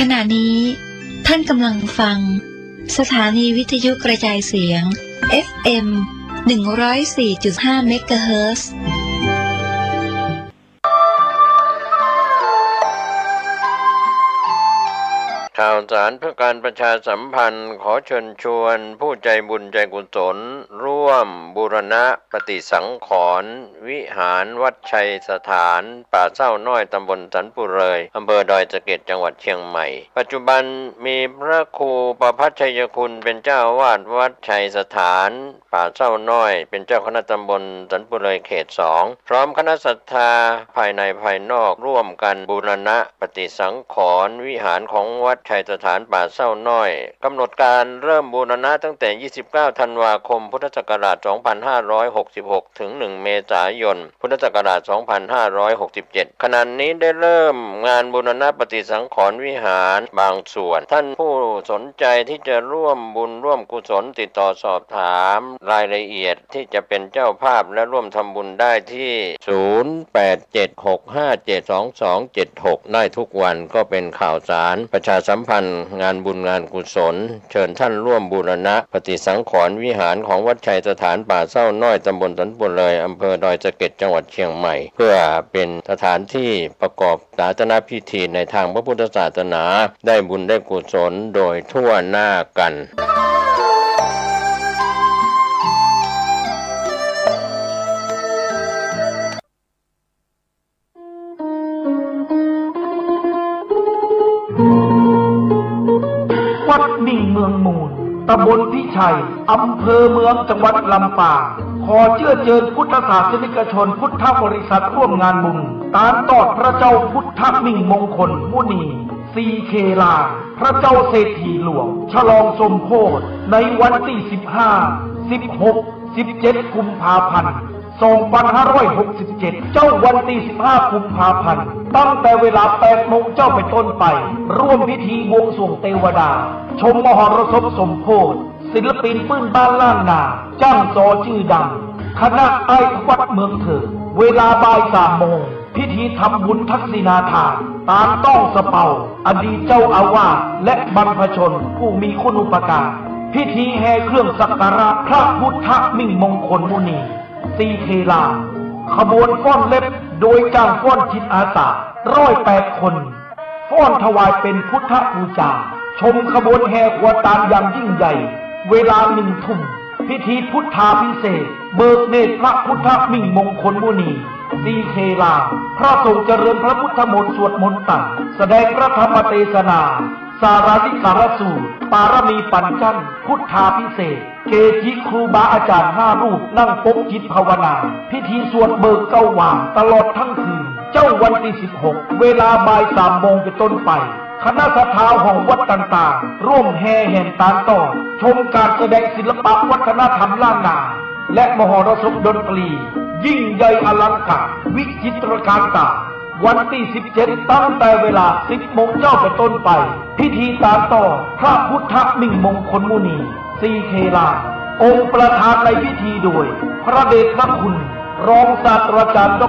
ขณะนี้ท่านกำลังฟังสถานีวิทยุกระจายเสียง FM 104.5 เมกะเฮิรตซ์ข่าวสารเพื่อการประชาสัมพันธ์ขอเชิญชวนผู้ใจบุญใจกุศลร่วมบูรณะปฏิสังขรณ์วิหารวัดชัยสถานป่าเศร้าน้อยตำบลสันปุเรยอำเภอดอยสะเก็ดจังหวัดเชียงใหม่ปัจจุบันมีพระครูประภัชชัยคุณเป็นเจ้าอาวาสวัดชัยสถานป่าเศร้าน้อยเป็นเจ้าคณะตำบลสันปุเรยเขต 2พร้อมคณะศรัทธาภายในภายนอกร่วมกันบูรณะปฏิสังขรณ์วิหารของวัดชัยสถานป่าเศร้าน้อยกำหนดการเริ่มบูรณะตั้งแต่29ธันวาคมพุทธศักราช2566ถึง1เมษายนพุทธศักราช2567ขณะนี้ได้เริ่มงานบูรณะปฏิสังขรณ์วิหารบางส่วนท่านผู้สนใจที่จะร่วมบุญร่วมกุศลติดต่อสอบถามรายละเอียดที่จะเป็นเจ้าภาพและร่วมทำบุญได้ที่0876572276ได้ทุกวันก็เป็นข่าวสารประชาสัมพันธ์งานบุญงานกุศลเชิญท่านร่วมบูรณะปฏิสังขรณ์วิหารของวัดชัยสถานป่าเศร้าน้อยตำบลสันปุเรยอำเภอดอยสะเก็ดจังหวัดเชียงใหม่เพื่อเป็นสถานที่ประกอบศาสนพิธีในทางพระพุทธศาสนาได้บุญได้กุศลโดยทั่วหน้ากันวัดนิ่งเมืองมูลตำบลพิชัยอำเภอเมืองจังหวัดลำปางขอเชื้อเชิญพุทธศาสนิกชนพุทธบริษัทร่วมงานบุญตานตอดพระเจ้าพุทธมิ่งมงคลมุนีซีเคลาพระเจ้าเศรษฐีหลวงฉลองสมโภชในวันที่15 16 17กุมภาพันธ์ 2567 เจ้าวันที่15 กุมภาพันธ์ตั้งแต่เวลา 8 โมงเจ้าไปต้นไปร่วมพิธีบวงสรวงเทวดาชมมหรสพสมโพธิศิลปินปื้นบ้านล้านนาจ้างโซชื่อดังคณะไอ้วัดเมืองเถิดเวลาบ่าย 3 โมงพิธีทำบุญทักษิณาทานตามต้องสะเปาอดีตเจ้าอาวาสและบรรพชนผู้มีคุณูปการพิธีแห่เครื่องสักการะพระพุทธมิ่งมงคลมุนีสีเทลาขบวนฟ้อนเล็บโดยจ้างฟ้อนจิตอาสา108 คนฟ้อนถวายเป็นพุทธบูชาชมขบวนแห่ขวดตาลอย่างยิ่งใหญ่เวลา1 ทุ่มพิธีพุทธาภิเษกเบิกเนตรพระพุทธมิ่งมงคลมุนีสีเทลาพระสงฆ์เจริญพระพุทธมนต์สวดมนต์ตั้งแสดงพระธรรมเทศนาสาราธิการสูตรปารมีปัญจันพุทธาภิเษกเกจิครูบาอาจารย์5 รูปนั่งปกจิตภาวนาพิธีสวดเบิกเก้าว่างตลอดทั้งคืนเจ้าวันที่16 เวลาบ่าย 3 โมงเป็นต้นไปคณะศรัทธาของวัดต่างๆร่วมแห่แห่ตามต่อชมการแสดงศิลปะวัฒนธรรมล้านนาและมหรสพดนตรียิ่งใหญ่อลังการวิจิตรการตาวันที่17ตั้งแต่เวลา 10 โมงเจ้าเป็นต้นไปพิธีตามต่อพระพุทธมิ่งมงคลมุนีสีเทลาองค์ประธานในพิธีโดยพระเดชพระคุณรองศาสตราจารย์ดร.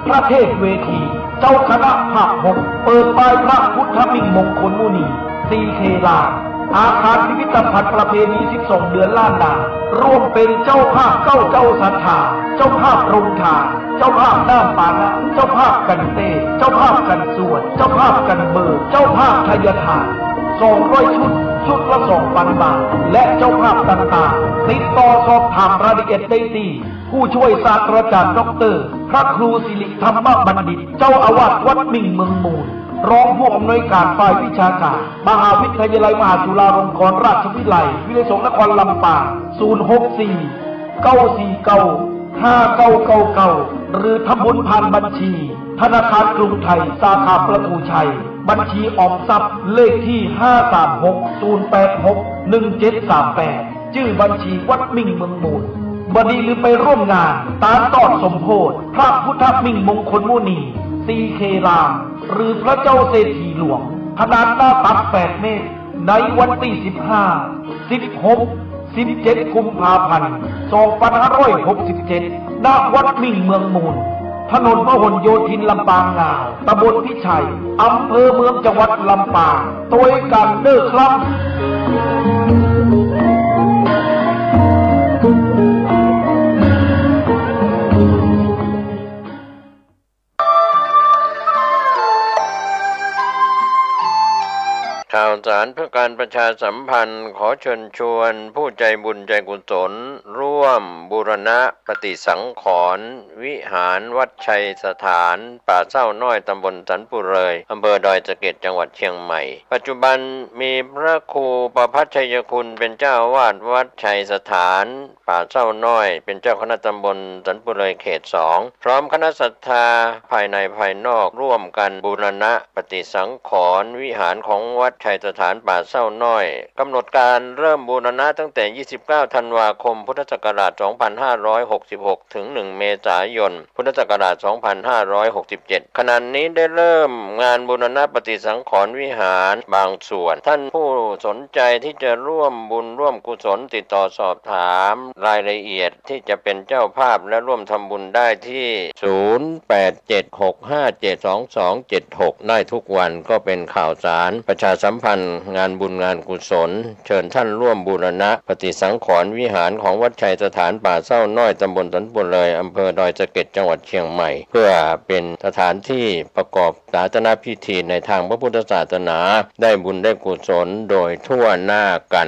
พระเทพเวทีเจ้าคณะภาค 6เปิดป้ายพระพุทธมิ่งมงคลมุนีสีเทลาอาคารพิพิธภัณฑ์ประเพณี12 เดือนล้านนาร่วมเป็นเจ้าภาพเจ้าศรัทธาเจ้าภาพโรงทานเจ้าภาพน้ำปานะเจ้าภาพกันเตเจ้าภาพกันสวดเจ้าภาพกันเบิกเจ้าภาพทายทาน200 ชุดละ 2,000 บาทและเจ้าภาพต่างๆติดต่อสอบถามรายละเอียดได้ที่ผู้ช่วยศาสตราจารย์ดร.พระครูสิริธรรมบัณฑิตเจ้าอาวาสวัดมิ่งเมืองมูลรองผู้อำนวยการฝ่ายวิชาการมหาวิทยาลัยมหาจุฬาลงกรณราชวิทยาลัยวิทยาสงฆ์นครลำปาง064-949-5999หรือทำบุญผ่านบัญชีธนาคารกรุงไทยสาขาประตูชัยบัญชีออมทรัพย์เลขที่536-086-1738ชื่อบัญชีวัดมิ่งเมืองมูลบดีหรือไปร่วมงานตามตอดสมโภชพระพุทธมิ่งมงคลมุนีสีเคลาหรือพระเจ้าเศรษฐีหลวงขนาดหน้าตัก8 เมตรในวันที่15 16 17 กุมภาพันธ์ 2567 ณ วัดมิ่งเมืองมูลถนนพหลโยธินลำปางงาวตำบลพิชัยอำเภอเมืองจังหวัดลำปางโดยการเลิกครับข่าวสารเพื่อการประชาสัมพันธ์ขอเชิญชวนผู้ใจบุญใจกุศลร่วมบูรณะปฏิสังขรณ์วิหารวัดชัยสถานป่าเศร้าน้อยตำบลสันปุเรยอำเภอดอยสะเก็ดจังหวัดเชียงใหม่ปัจจุบันมีพระครูประภัชชัยคุณเป็นเจ้าอาวาสวัดชัยสถานป่าเศร้าน้อยเป็นเจ้าคณะตำบลสันปุเรยเขต 2พร้อมคณะศรัทธาภายในภายนอกร่วมกันบูรณะปฏิสังขรณ์วิหารของวัดชัยสถานป่าเศร้าน้อยกำหนดการเริ่มบูรณะตั้งแต่29 ธันวาคมพุทธศักราช 2566 ถึง 1 เมษายน พุทธศักราช 2567 ขณะนี้ได้เริ่มงานบูรณะปฏิสังขรณ์วิหารบางส่วนท่านผู้สนใจที่จะร่วมบุญร่วมกุศลติดต่อสอบถามรายละเอียดที่จะเป็นเจ้าภาพและร่วมทำบุญได้ที่ 0876572276 ได้ทุกวันก็เป็นข่าวสารประชาสัมพันธ์งานบุญงานกุศลเชิญท่านร่วมบูรณะปฏิสังขรณ์วิหารของวัดชัยสถานป่าเศร้าน้อยตำบลสันปุเรยอำเภอดอยสะเก็ดจังหวัดเชียงใหม่เพื่อเป็นสถานที่ประกอบศาสนพิธีในทางพระพุทธศาสนาได้บุญได้กุศลโดยทั่วหน้ากัน